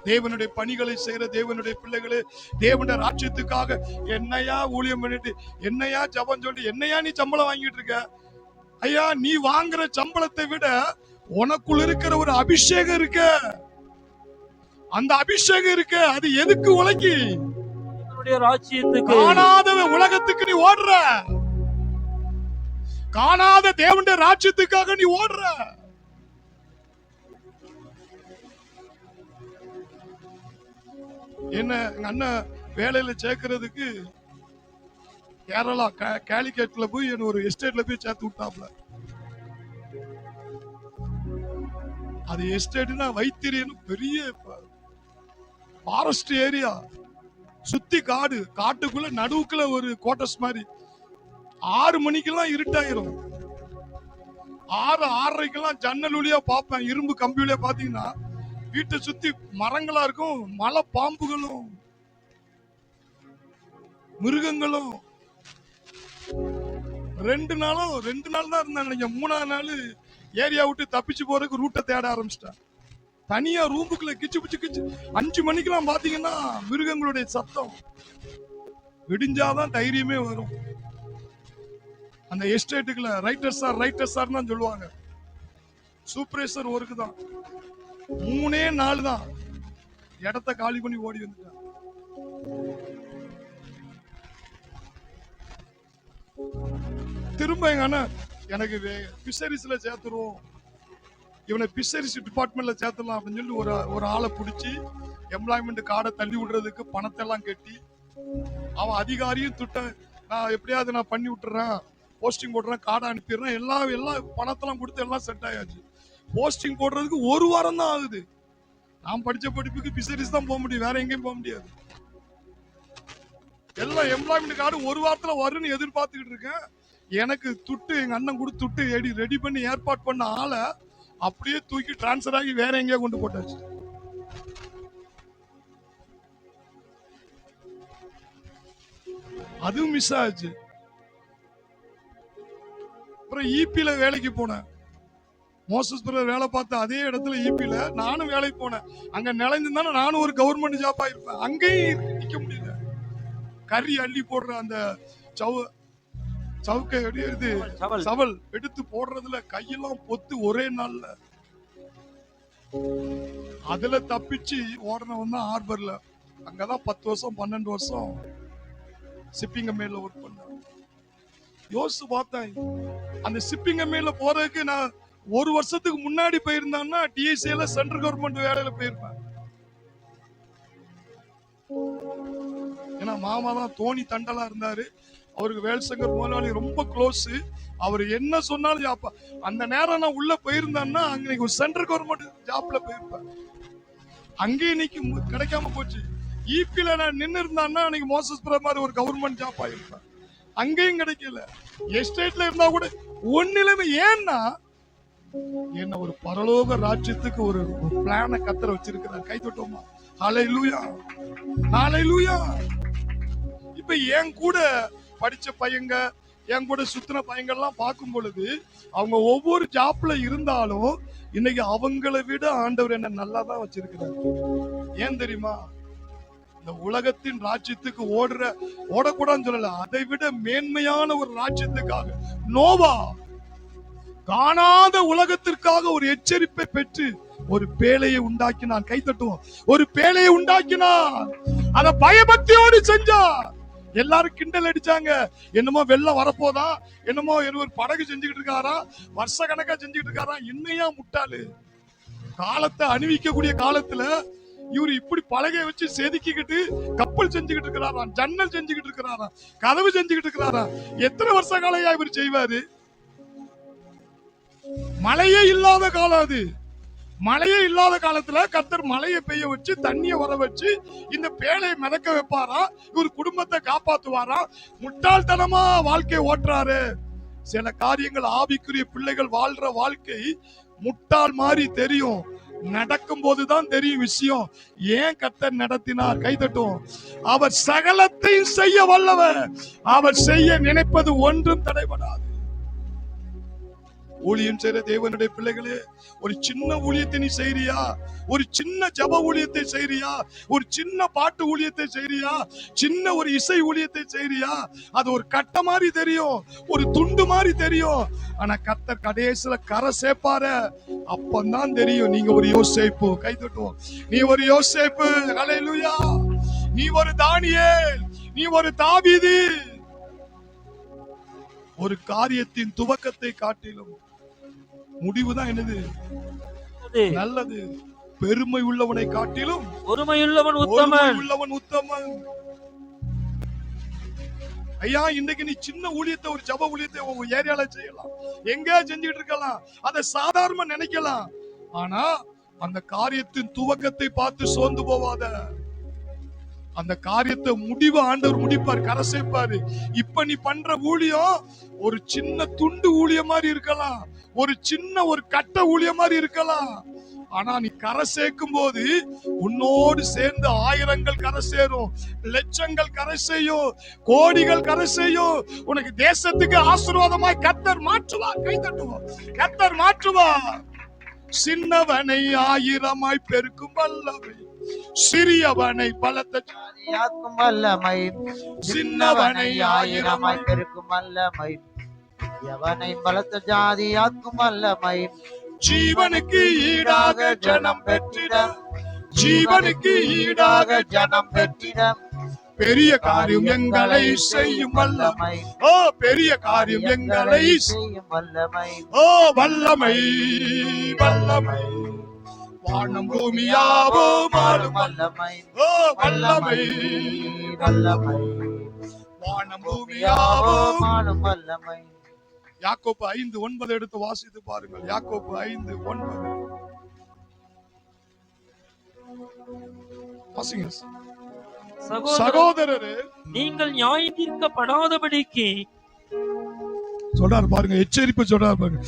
தேவனுடைய பணிகளை செய்யற தேவனுடைய பிள்ளைகளே, தேவனுடைய ராஜ்யத்துக்காக என்னையா ஊழியம் பண்ணிட்டு, என்னையா ஜபம் சொல்லி, என்னையா நீ சம்பளம் வாங்கிட்டு இருக்க? ஐயா நீ வாங்குற சம்பளத்தை விட உனக்குள்ள இருக்கிற ஒரு அபிஷேகம் இருக்க, அந்த அபிஷேகம் இருக்க, அது எதுக்கு உழைக்கி? ராஜ்யத்துக்கு. காணாத உலகத்துக்கு நீ ஓடுற, காணாத தேவனுடைய ராஜ்யத்துக்காக நீ ஓடுற. என்ன எங்க அண்ணன் வேலையில சேர்க்கறதுக்கு கேரளா கேலிக்கேட்ல போய் என்ன ஒரு எஸ்டேட்ல போய் சேர்த்து விட்டாப்ல. அது எஸ்டேட்னா வைத்திரியன்னு பெரிய ஃபாரஸ்ட் ஏரியா, சுத்தி காடு, காட்டுக்குள்ள நடுவுக்குள்ள ஒரு கோட்டர்ஸ் மாதிரி. 6 மணிக்கெல்லாம் இருட்டாயிரும், 6:30க்கெல்லாம் ஜன்னல் வழியா பார்ப்பேன், இரும்பு கம்பி வழியா பாத்தீங்கன்னா வீட்டை சுத்தி மரங்களா இருக்கும், மலை பாம்புகளும் மிருகங்களும். 2 நாள் தான் இருந்தாங்க. 3ஆவது நாள் ஏரியா விட்டு தப்பிச்சு போறதுக்கு ரூட்டை தேட ஆரம்பிச்சிட்டேன். தனியா ரூமுக்குள்ள கிச்சு பிச்சு கிச்சு. 5 மணிக்கெல்லாம் பாத்தீங்கன்னா மிருகங்களுடைய சத்தம். விடிஞ்சாதான் தைரியமே வரும். அந்த எஸ்டேட்டுக்குள்ள ரைட்டர் சார் தான் சொல்லுவாங்க. சூப்பர்வைசர் ஒர்க்கு தான். 3 நாள் தான் இடத்த காலி பண்ணி ஓடி வந்துட்டான். திரும்ப எங்க அண்ணன் எனக்கு பிஷரிஸ்ல சேர்த்துருவோம், இவனை பிஷரிஸ் டிபார்ட்மெண்ட்ல சேர்த்துலாம் அப்படின்னு சொல்லி ஒரு ஆளை பிடிச்சி எம்ப்ளாய்மெண்ட் கார்டை தள்ளி விடுறதுக்கு பணத்தை எல்லாம் கட்டி, அவன் அதிகாரியும் நான் எப்படியாவது நான் பண்ணி விட்டுறேன், போஸ்டிங் போடுறேன், கார்டை அனுப்பிடுறேன், எல்லாம் பணத்தெல்லாம் கொடுத்து எல்லாம் செட் ஆயாச்சு. போஸ்டிங் போடுறதுக்கு 1 வாரம் தான் ஆகுது. நான் படிச்ச படிப்புக்கு பிஷரிஸ் தான் போக முடியும், வேற எங்கேயும் போக முடியாது. எல்லாம் எம்ப்ளாய்மெண்ட் கார்டு 1 வாரத்துல வரும்னு எதிர்பார்த்துக்கிட்டு இருக்கேன். எனக்கு எங்க அண்ணன் கொடுத்து ரெடி பண்ணி ஏற்பாடு பண்ண ஆளை அப்படியே தூக்கி டிரான்ஸ்பர் ஆகி வேற எங்கேயோ கொண்டு போட்டாச்சு. அதுவும் மிஸ் ஆச்சு. அப்புறம் ஈபில வேலைக்கு போனேன். மோசஸ் பிரதர் வேலை பார்த்த அதே இடத்துல ஈபில நானும் வேலைக்கு போனேன். அங்க நிலைஞ்சிருந்தானே நானும் ஒரு கவர்மெண்ட் ஜாப் ஆயிருப்பேன். அங்கேயும் நிக்க முடியல. கறி அள்ளி போடுற அந்த சவுக்கை சவல் எடுத்து போடுறதுல கையெல்லாம் பொத்து ஒரே நாள்ல. அதுல தப்பிச்சு ஓடனவன் தான் ஹார்பர்ல. அங்கதான் 10 வருஷம் 12 வருஷம் ஷிப்பிங் கம்பெனில ஒர்க் பண்ண. யோசிச்சு பார்த்தேன், அந்த ஷிப்பிங் கம்பெனில போறதுக்கு நான் 1 வருஷத்துக்கு முன்னாடி போயிருந்தான்னா டிஎஸ்சில சென்ட்ரல் கவர்மெண்ட் வேலையில போயிருப்பேன். ஏன்னா மாமா தான் தோனி தண்டலா இருந்தாரு. அவருக்கு வேல்சங்கர் முதலாளி ரொம்ப க்ளோஸ். அவர் என்ன சொன்னாலும் அந்த நேரம் நான் உள்ள போயிருந்தேன்னா அங்க சென்ட்ரல் கவர்மெண்ட் ஜாப்ல போயிருப்பேன். அங்கேயும் இன்னைக்கு கிடைக்காம போச்சு. ஈபில நான் நின்று இருந்தான்னா அன்னைக்கு மோசஸ் பிரதர் மாதிரி ஒரு கவர்மெண்ட் ஜாப் ஆயிருப்பேன். அங்கேயும் கிடைக்கல. எஸ்டேட்ல இருந்தா கூட ஒன்னிலுமே. ஏன்னா என்ன ஒரு பரலோக ராஜ்யத்துக்கு ஒரு பிளான கத்தர வச்சிருக்கிறார். கை தொட்டோமா? ஹல்லேலூயா, ஹல்லேலூயா. இப்ப என் கூட படிச்ச பையங்க, என் கூட சுத்தின பையங்கள்லாம் பார்க்கும் பொழுது அவங்க ஒவ்வொரு ஜாப்ல இருந்தாலும் இன்னைக்கு அவங்களை விட ஆண்டவர் என்ன நல்லா தான் வச்சிருக்கிறார். ஏன் தெரியுமா? இந்த உலகத்தின் ராஜ்யத்துக்கு ஓடக்கூடாதுன்னு சொல்லல, அதை விட மேன்மையான ஒரு ராஜ்யத்துக்காக நோவா காணாத உலகத்திற்காக ஒரு எச்சரிப்பை பெற்று ஒரு பேழையை உண்டாக்கினான். கை தட்டுவோம். ஒரு பேழையை உண்டாக்கினான். அத பயபக்தியோடு செஞ்சான். எல்லாரும் கிண்டல் அடிச்சாங்க. என்னமோ வெள்ளம் வரப்போதா, என்னமோ ஒரு படகு செஞ்சுக்கிட்டு இருக்காரா, வருஷ கணக்கா செஞ்சுக்கிட்டு இருக்காரா. என்னையா முட்டாளு, காலத்தை அணிவிக்கக்கூடிய காலத்துல இவரு இப்படி பலகையை வச்சு செதுக்கிக்கிட்டு கப்பல் செஞ்சுக்கிட்டு இருக்கிறாராம், ஜன்னல் செஞ்சுக்கிட்டு இருக்கிறாராம், கதவு செஞ்சுக்கிட்டு இருக்கிறாராம். எத்தனை வருஷ காலையா இவர் செய்வாரு? மழையே இல்லாத காலம் அது. மழையே இல்லாத காலத்துல கர்த்தர் மழையை பெய்ய வச்சு தண்ணியை வர வச்சு இந்த பேழையை மிதக்க வைப்பாரா, இவர் குடும்பத்தை காப்பாத்துவாரா? முட்டாள்தனமா வாழ்க்கையை ஓட்டுறாரு. சில காரியங்கள் ஆவிக்குரிய பிள்ளைகள் வாழ்ற வாழ்க்கை முட்டாள் மாதிரி தெரியும், நடக்கும் போதுதான் தெரியும் விஷயம். ஏன் கர்த்தர் நடத்தினார்? கைதட்டும். அவர் சகலத்தையும் செய்ய வல்லவர். அவர் செய்ய நினைப்பது ஒன்றும் தடைபடாது. ஊழியம் செய்யற தேவனுடைய பிள்ளைகளே, ஒரு சின்ன ஊழியத்தை நீ செய்றியா? ஒரு சின்ன ஜப ஊழியத்தை செய்றியா? ஒரு சின்ன பாட்டு ஊழியத்தை செய்றியா? சின்ன ஒரு இசை ஊழியத்தை செய்றியா? அது ஒரு கட்ட மாதிரி தெரியும், ஒரு துண்டு மாதிரி தெரியும். ஆனா கர்த்தர் கடைசியில கரை சேர்ப்பாரு. அப்பதான் தெரியும் நீங்க ஒரு யோசேப்பு. கை தட்டுவோம். நீ ஒரு யோசேப்பு. ஹல்லேலூயா. நீ ஒரு தானியேல், நீ ஒரு தாவீது. ஒரு காரியத்தின் துவக்கத்தை காட்டிலும் முடிவுதான் என்னது? நல்லது. பெருமை உள்ளவனை காட்டிலும் ஒருமையுள்ளவன் உத்தமன். உத்தமன். ஐயா, இன்னைக்கு நீ சின்ன ஊழியத்தை, ஒரு ஜப ஊழியத்தை உங்க ஏரியால செய்யலாம், எங்க செஞ்சுட்டு இருக்கலாம், அதை சாதாரணமா நினைக்கலாம். ஆனா அந்த காரியத்தின் துவக்கத்தை பார்த்து சோர்ந்து போவாத. அந்த காரியத்தை முடிவு ஆண்டவர் முடிப்பார், கரை சேர்ப்பாரு. இப்ப நீ பண்ற ஊழியம் ஒரு சின்ன துண்டு ஊழியம் மாதிரி இருக்கலாம், ஒரு சின்ன ஒரு கட்ட ஊழியம் மாதிரி இருக்கலாம். ஆனா நீ கரை சேர்க்கும் போது உன்னோடு சேர்ந்து ஆயிரங்கள் கரை சேரும், லட்சங்கள் கரை செய்யும், கோடிகள் கரை செய்யும். உனக்கு தேசத்துக்கு ஆசீர்வாதமாய் கர்த்தர் மாற்றுவார். கை தட்டுவோம். கர்த்தர் மாற்றுவார். சின்னவனை ஆயிரமாய் பெருக்கும் வல்லமை, சிறியவனை பலத்த ஜாதியாக்கும் வல்லமை, சின்னவனை ஆயிரமாய் பெருக்கும் வல்லமை, எவனை பலத்த ஜாதியாக்கும் வல்லமை, ஜீவனுக்கு ஈடாக ஜனம் பெற்றிட, ஜீவனுக்கு ஈடாக ஜனம் பெற்றிட, பெரிய காரியம் எங்களை செய்யும் வல்லமை. ஓ, பெரிய காரியம் எங்களை செய்யும் வல்லமை. ஓ, வல்லமை வல்லமை. வானம் பூமியாவும் ஆளும் வல்லமை. ஓ, வல்லமை வல்லமை. வானம் பூமியாவும் ஆளும் வல்லமை. யாக்கோப்பு 5:9 எடுத்து வாசித்து பாருங்கள். யாக்கோப்பு 5:9 வாசிங்க. சகோதரரே, நீங்கள் நியாயம் தீர்க்கப்படாதபடிக்கு சொல்றாரு பாருங்க, எச்சரிப்பு சொல்றாரு பாருங்க.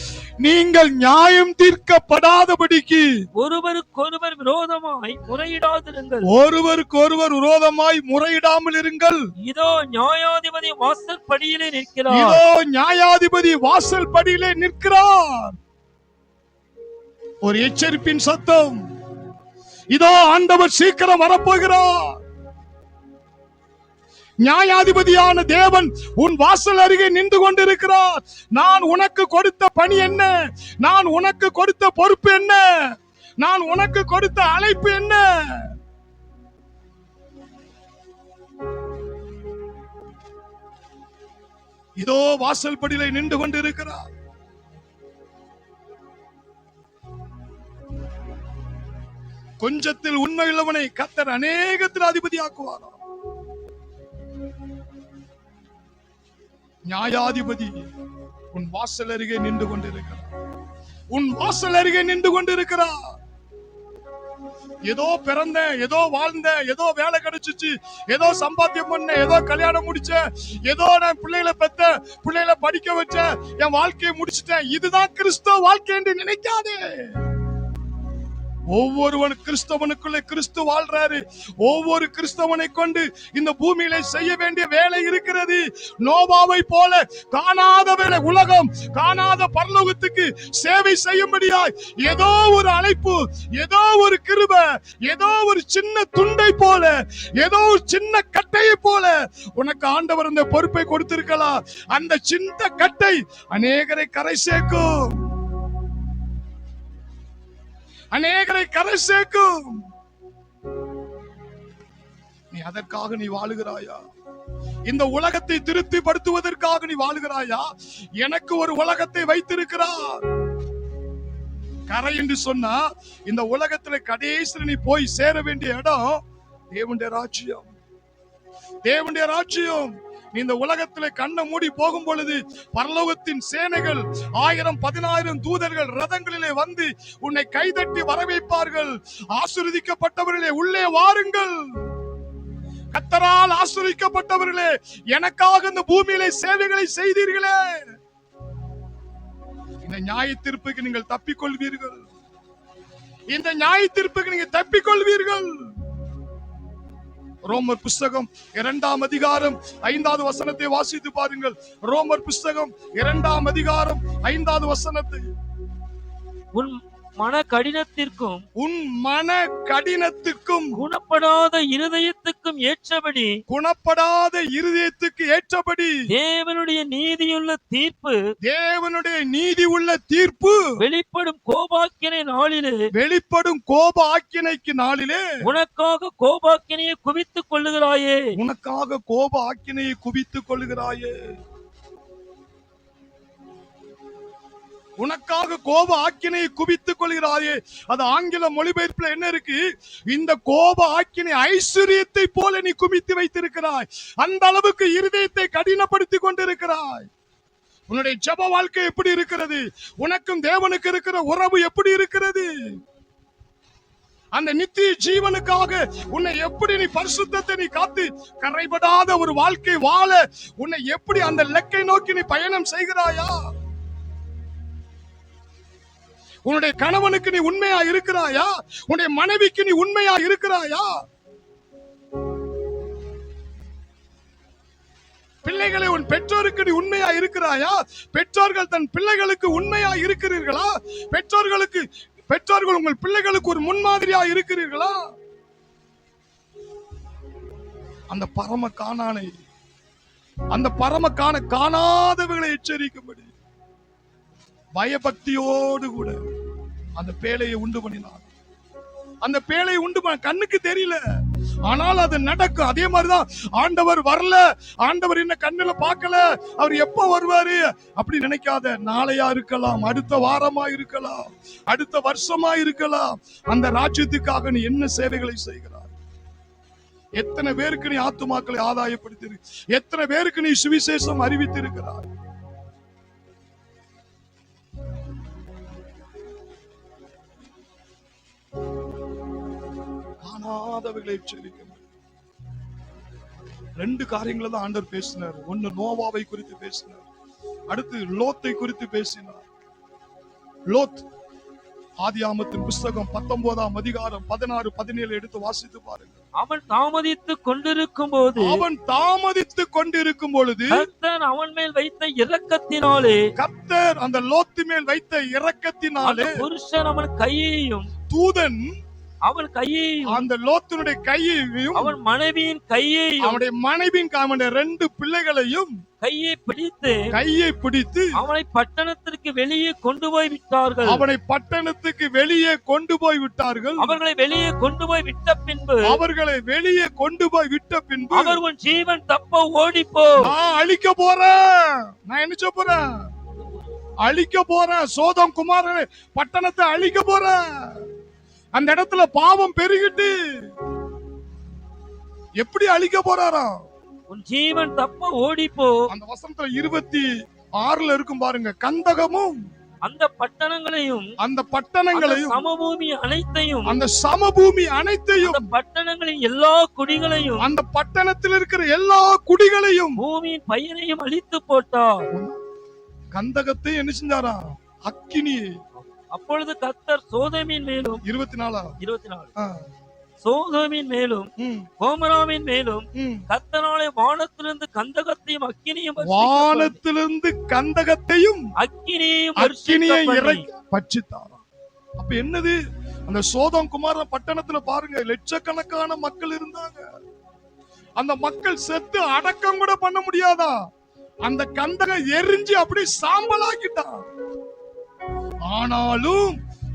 நீங்கள் நியாயம் தீர்க்கப்படாதபடிக்கு ஒருவருக்கொருவர் விரோதமாய் முறையிடாதிருங்கள். ஒருவருக்கொருவர் விரோதமாய் முறையிடாமல் இருங்கள். இதோ நியாயாதிபதி வாசல் படியிலே நிற்கிறார். இதோ நியாயாதிபதி வாசல் படியிலே நிற்கிறார். ஒரு எச்சரிப்பின் சத்தம். இதோ ஆண்டவர் சீக்கிரம் வரப்போகிறார். நியாயாதிபதியான தேவன் உன் வாசல் அருகே நின்று கொண்டிருக்கிறார். நான் உனக்கு கொடுத்த பணி என்ன? நான் உனக்கு கொடுத்த பொறுப்பு என்ன? நான் உனக்கு கொடுத்த அழைப்பு என்ன? இதோ வாசல் படியிலே நின்று கொண்டிருக்கிறார். கொஞ்சத்தில் உண்மையுள்ளவனை கர்த்தர் அநேகத்தில் அதிபதியாக்குவாராம். நியாயாதிபதி உன் வாசல் அருகே நின்று கொண்டிருக்கிறார். உன் வாசல் அருகே நின்று கொண்டிருக்கிறார். ஏதோ பிறந்த, ஏதோ வாழ்ந்த, ஏதோ வேலை கிடைச்சிச்சு, ஏதோ சம்பாத்தியம் பண்ண, ஏதோ கல்யாணம் முடிச்ச, ஏதோ நான் பிள்ளைகளை பெத்த, பிள்ளைகளை படிக்க வச்ச, என் வாழ்க்கையை முடிச்சிட்டேன், இதுதான் கிறிஸ்தவ வாழ்க்கை என்று நினைக்காதே. ஒவ்வொருவன் கிறிஸ்தவனுக்குள்ளே கிறிஸ்து வாழ்றாரு. ஒவ்வொரு கிறிஸ்தவனை கொண்டு இந்த பூமியில செய்ய வேண்டிய வேலை இருக்கிறது. நோவாவை போல காணாத வேலை, உலகம் காணாத பரலோகத்துக்கு சேவை செய்யும்படியாய் ஏதோ ஒரு அழைப்பு, ஏதோ ஒரு கிருபை, ஏதோ ஒரு சின்ன துண்டை போல, ஏதோ ஒரு சின்ன கட்டையை போல உனக்கு ஆண்டவர் அந்த பொறுப்பை கொடுத்திருக்கலாம். அந்த சின்ன கட்டை அநேகரை கரை சேர்க்கும், அநேகரை கரை சேர்க்கும். நீ அதற்காக நீ வாழுகிறாயா? இந்த உலகத்தை திருப்திப்படுத்துவதற்காக நீ வாழுகிறாயா? எனக்கு ஒரு உலகத்தை வைத்திருக்கிறார். கரை என்று சொன்னா இந்த உலகத்துல கடைசியில் நீ போய் சேர வேண்டிய இடம் தேவனுடைய ராஜ்யம். தேவனுடைய ராஜ்யம். நீ இந்த உலகத்திலே கண்ணை மூடி போகும் பொழுது பரலோகத்தின் சேனைகள் 1000-10,000 தூதர்கள் ரதங்களிலே வந்து உன்னை கைதட்டி வரவேற்பார்கள். ஆசீர்வதிக்கப்பட்டவர்களே உள்ளே வாருங்கள். கர்த்தரால் ஆசீர்வதிக்கப்பட்டவர்களே, எனக்காக இந்த பூமியிலே சேவைகளை செய்தீர்களே, இந்த நியாய தீர்ப்புக்கு நீங்கள் தப்பிக்கொள்வீர்கள். இந்த நியாய தீர்ப்புக்கு நீங்க தப்பிக்கொள்வீர்கள். ரோமர் புஸ்தகம் 2ஆம் அதிகாரம் 5வது வசனத்தை வாசித்து பாருங்கள். ரோமர் புஸ்தகம் 2ஆம் அதிகாரம் 5வது வசனத்தை. உன் மன கடினத்திற்கும் குணப்படாத இருதயத்துக்கும் ஏற்றபடி தேவனுடைய நீதியுள்ள தீர்ப்பு வெளிப்படும் கோப ஆக்கினைக்கு நாளிலே உனக்காக கோப ஆக்கினையை குவித்துக் கொள்ளுகிறாயே. உனக்காக கோப ஆக்கினையை குவித்துக் கொள்கிறாயே. அது ஆங்கில மொழிபெயர்ப்புல என்ன இருக்கு? இந்த கோப ஆக்கினை ஐஸ்வர்யத்தை போல நீ குவித்து வைத்திருக்கிறாய். அந்த அளவுக்கு இருதயத்தை கடினப்படுத்தி கொண்டிருக்கிறாய். உன்னுடைய ஜெப வாழ்க்கை எப்படி இருக்கிறது? உனக்கும் தேவனுக்கு இருக்கிற உறவு எப்படி இருக்கிறது? அந்த நித்திய ஜீவனுக்காக உன்னை எப்படி நீ பரிசுத்தத்தை நீ காத்து கரைபடாத ஒரு வாழ்க்கை வாழ உன்னை எப்படி அந்த இலக்கை நோக்கி நீ பயணம் செய்கிறாயா? உன்னுடைய கணவனுக்கு நீ உண்மையா இருக்கிறாயா? உன்னுடைய மனைவிக்கு நீ உண்மையா இருக்கிறாயா? பிள்ளைகளை உன் பெற்றோருக்கு நீ உண்மையா இருக்கிறாயா? பெற்றோர்கள் தன் பிள்ளைகளுக்கு உண்மையா இருக்கிறீர்களா? பெற்றோர்கள் உங்கள் பிள்ளைகளுக்கு ஒரு முன்மாதிரியா இருக்கிறீர்களா? அந்த பரம காணாதவர்களை எச்சரிக்கும்படி பயபக்தியோடு கூட அந்த பேழையை உண்டு பண்ணினார். அந்த பேழையை உண்டு பண்ண கண்ணுக்கு தெரியல, ஆனால் அது நடக்கும். அதே மாதிரிதான் ஆண்டவர் வரல, ஆண்டவர் என்ன கண்ணுல பார்க்கல, அவர் எப்ப வருவாரு அப்படி நினைக்காத. நாளையா இருக்கலாம், அடுத்த வாரமா இருக்கலாம், அடுத்த வருஷமா இருக்கலாம். அந்த ராஜ்யத்துக்காக நீ என்ன சேவைகளை செய்கிறாய்? எத்தனை பேருக்கு நீ ஆத்துமாக்களை ஆதாயப்படுத்தி, எத்தனை பேருக்கு நீ சுவிசேஷம் அறிவித்து இருக்கிறாய்? ரெண்டு காரியங்களை தான் ஆண்டவர் பேசினார். ஒன்னு நோவாவை குறித்து பேசினார், அடுத்து லோத்தை குறித்து பேசினார். லோத் ஆதியாகமத்தின் புஸ்தகம் 19ஆம் அதிகாரம் 16-17 எடுத்து வாசித்து பாருங்க. அவன் தாமதித்துக் கொண்டிருக்கும் பொழுது கர்த்தர் அவன் மேல் வைத்த இரக்கத்தினாலே, கர்த்தர் அந்த லோத்து மேல் வைத்த இரக்கத்தினாலே புருஷன் அவன் கையையும், தூதன் அவன் கையையும், அந்த லோத்துனுடைய கையையும், அவன் மனைவியின் கையையும், அவனுடைய மனைவியின் அவனுடைய 2 பிள்ளைகளையும் கையை பிடித்து அவனை பட்டணத்திற்கு வெளியே கொண்டு போய் விட்டார்கள். அவர்களை வெளியே கொண்டு போய் விட்ட பின்பு அவர் உன் ஜீவன் தப்ப ஓடிப்போ, நான் அழிக்க போறேன், நான் என்ன போறேன்? அழிக்க போறேன். சோதம் குமாரனே பட்டணத்தை அழிக்க போறேன். அந்த இடத்துல பாவம் பெருகிட்டு எப்படி அழிக்க போறாராம்? உன் ஜீவன் தப்ப ஓடிப்போ. அந்த வசனத்துல 26 இருக்கும் பாருங்க. கந்தகமும் அந்த பட்டணங்களையும் சமபூமி அனைத்தையும் அந்த பட்டணங்களின் எல்லா குடிகளையும், அந்த பட்டணத்தில் இருக்கிற எல்லா குடிகளையும், பூமியின் பயிரையும் அழித்து போட்டார். கந்தகத்தை என்ன செஞ்சாரா? அக்கினி. அப்பொழுது கர்த்தர் சோதோமின் மேலும் 24 சோதோமின் மேலும் கோமராவின் மேலும் கர்த்தராலே வானத்திலிருந்து கந்தகத்தையும் அக்கினியையும் பட்சித்தாராம். அப்ப என்னது? அந்த சோதம் குமார பட்டணத்துல பாருங்க, லட்சக்கணக்கான மக்கள் இருந்தாங்க. அந்த மக்கள் செத்து அடக்கம் கூட பண்ண முடியாதா? அந்த கந்தகம் எரிஞ்சு அப்படி சாம்பலாக்கிட்டான். ஆனாலும்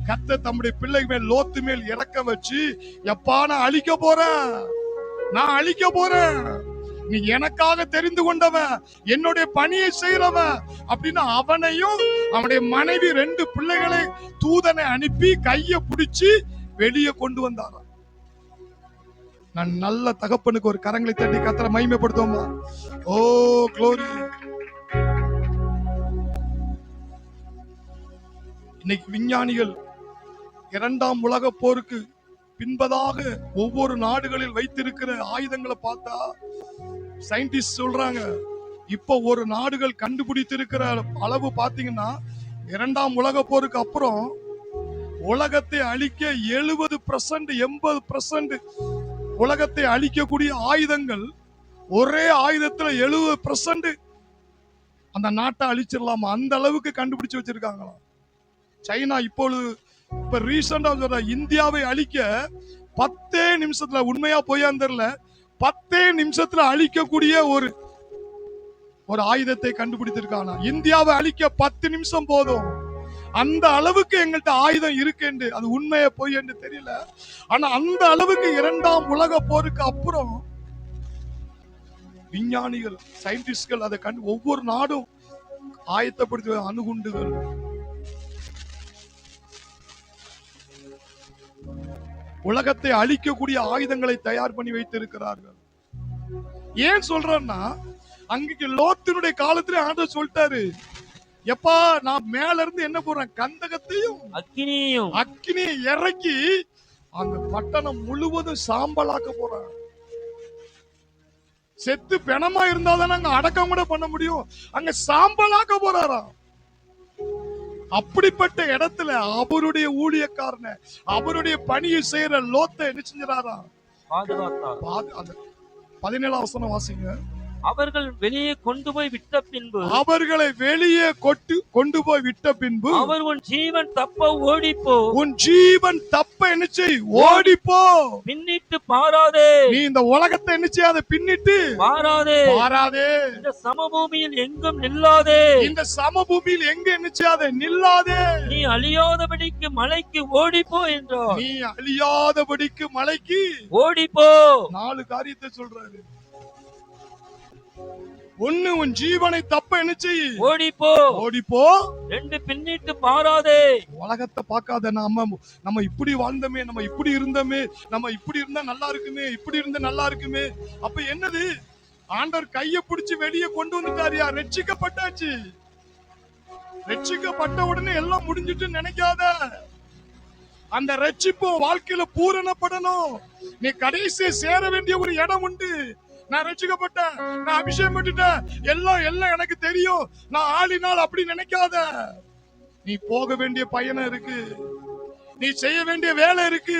கர்த்தர் தம்முடைய பிள்ளை மேல் லோத்து மேல் இறக்க வச்சு, எப்பா நான் அழிக்க போறேன், நீ எனக்காக தெரிந்து கொண்டவன், என்னுடைய பணியை செய்யறவன் அப்படின்னு அவனையும் அவனுடைய மனைவி 2 பிள்ளைகளை தூதனை அனுப்பி கைய பிடிச்சு வெளியே கொண்டு வந்தாராம். நான் நல்ல தகப்பனுக்கு ஒரு கரங்களை தட்டி கர்த்தரை மகிமைப்படுத்துவோமா? ஓ க்ளோரி. இன்னைக்கு விஞ்ஞானிகள் இரண்டாம் உலக போருக்கு பின்பதாக ஒவ்வொரு நாடுகளில் வைத்திருக்கிற ஆயுதங்களை பார்த்தா சயின்டிஸ்ட் சொல்றாங்க, இப்ப ஒரு நாடுகள் கண்டுபிடித்திருக்கிற அளவு பாத்தீங்கன்னா இரண்டாம் உலக போருக்கு அப்புறம் உலகத்தை அழிக்க 70% 80% உலகத்தை அழிக்கக்கூடிய ஆயுதங்கள், ஒரே ஆயுதத்துல 70% அந்த நாட்டை அழிச்சிடலாமா, அந்த அளவுக்கு கண்டுபிடிச்சு வச்சிருக்காங்களாம். சைனா இப்ப ரீசெண்டா சொல்ற இந்தியாவை அழிக்க 10 நிமிஷத்துல, உண்மையா பொய்யான்னு தெரியல, 10 நிமிஷத்துல அழிக்கக்கூடிய ஒரு ஆயுதத்தை கண்டுபிடித்திருக்காங்க. இந்தியாவை அழிக்க 10 நிமிஷம் போதும். அந்த அளவுக்கு எங்கள்கிட்ட ஆயுதம் இருக்கு என்று, அது உண்மையா பொய் என்று தெரியல, ஆனா அந்த அளவுக்கு இரண்டாம் உலக போருக்கு அப்புறம் விஞ்ஞானிகள் சயின்டிஸ்ட்கள் அதை கண்டு ஒவ்வொரு நாடும் ஆயத்தப்படுத்தி அணுகுண்டுகள், உலகத்தை அழிக்கக்கூடிய ஆயுதங்களை தயார் பண்ணி வைத்திருக்கிறார்கள். ஏன் சொல்றேன்னா, அன்றைக்கு லோத்தினுடைய காலத்துல ஆண்டவர் சொல்லிட்டாரு, எப்பா நான் மேல இருந்து என்ன போறேன், கந்தகத்தையும் அக்கினியை இறக்கி அந்த பட்டணம் முழுவதும் சாம்பலாக்க போறேன். செத்து பிணமா இருந்தாதான் அங்க அடக்கம் கூட பண்ண முடியும், அங்க சாம்பலாக்க போறாராம். அப்படிப்பட்ட இடத்துல அவருடைய ஊழியக்காரனை, அவருடைய பணியை செய்யற லோத்தை என்ன செஞ்சாராம், 17ஆம் வசனம் வாசிங்க. அவர்கள் வெளியே கொண்டு போய் விட்ட பின்பு, அவர்களை வெளியே கொண்டு போய் விட்ட பின்பு, அவர் உன் ஜீவன் தப்ப ஓடிப்போ, உன் ஜீவன் தப்ப என்ன செய், ஓடிப்போ, பின்னிட்டு பாராதே, நீ இந்த உலகத்தை என்ன செய்யாத, பின்னிட்டு பாராதே, இந்த சமபூமியில் எங்கும் நில்லாதே, இந்த சமபூமியில் எங்க என்ன செய்யாத, நில்லாதே, நீ அழியாதபடிக்கு மலைக்கு ஓடிப்போ என்றார். நீ அழியாதபடிக்கு மலைக்கு ஓடிப்போ. 4 காரியத்தை சொல்றாரு. ஒன்னு, உன் ஜீவனை தப்ப என்ன செய், ஓடிப்போ. 2, பின்னிட்டு பாராதே, உலகத்தை பார்க்காத. நம்ம இப்படி வாழ்ந்தோமே, நம்ம இப்படி இருந்தோமே, நம்ம இப்படி இருந்தா நல்லா இருக்குமே, இப்படி இருந்தா நல்லா இருக்குமே. அப்ப என்னது, ஆண்டவர் கைய பிடிச்சு வெளியே கொண்டு வந்துட்டாரியா, ரட்சிக்கப்பட்டாச்சு. ரட்சிக்கப்பட்ட உடனே எல்லாம் முடிஞ்சிட்டு நினைக்காத. அந்த ரட்சிப்பு வாழ்க்கையில பூரணப்படணும். நீ கடைசியை சேர வேண்டிய ஒரு இடம் உண்டு. நான் ரட்சிக்கப்பட்டேன், நான் அபிஷேகம் பண்ணிட்டேன், எல்லாம் எனக்கு தெரியும், நான் ஆளினால் அப்படி நினைக்காத. நீ போக வேண்டிய பயணம் இருக்கு, நீ செய்ய வேண்டிய வேலை இருக்கு,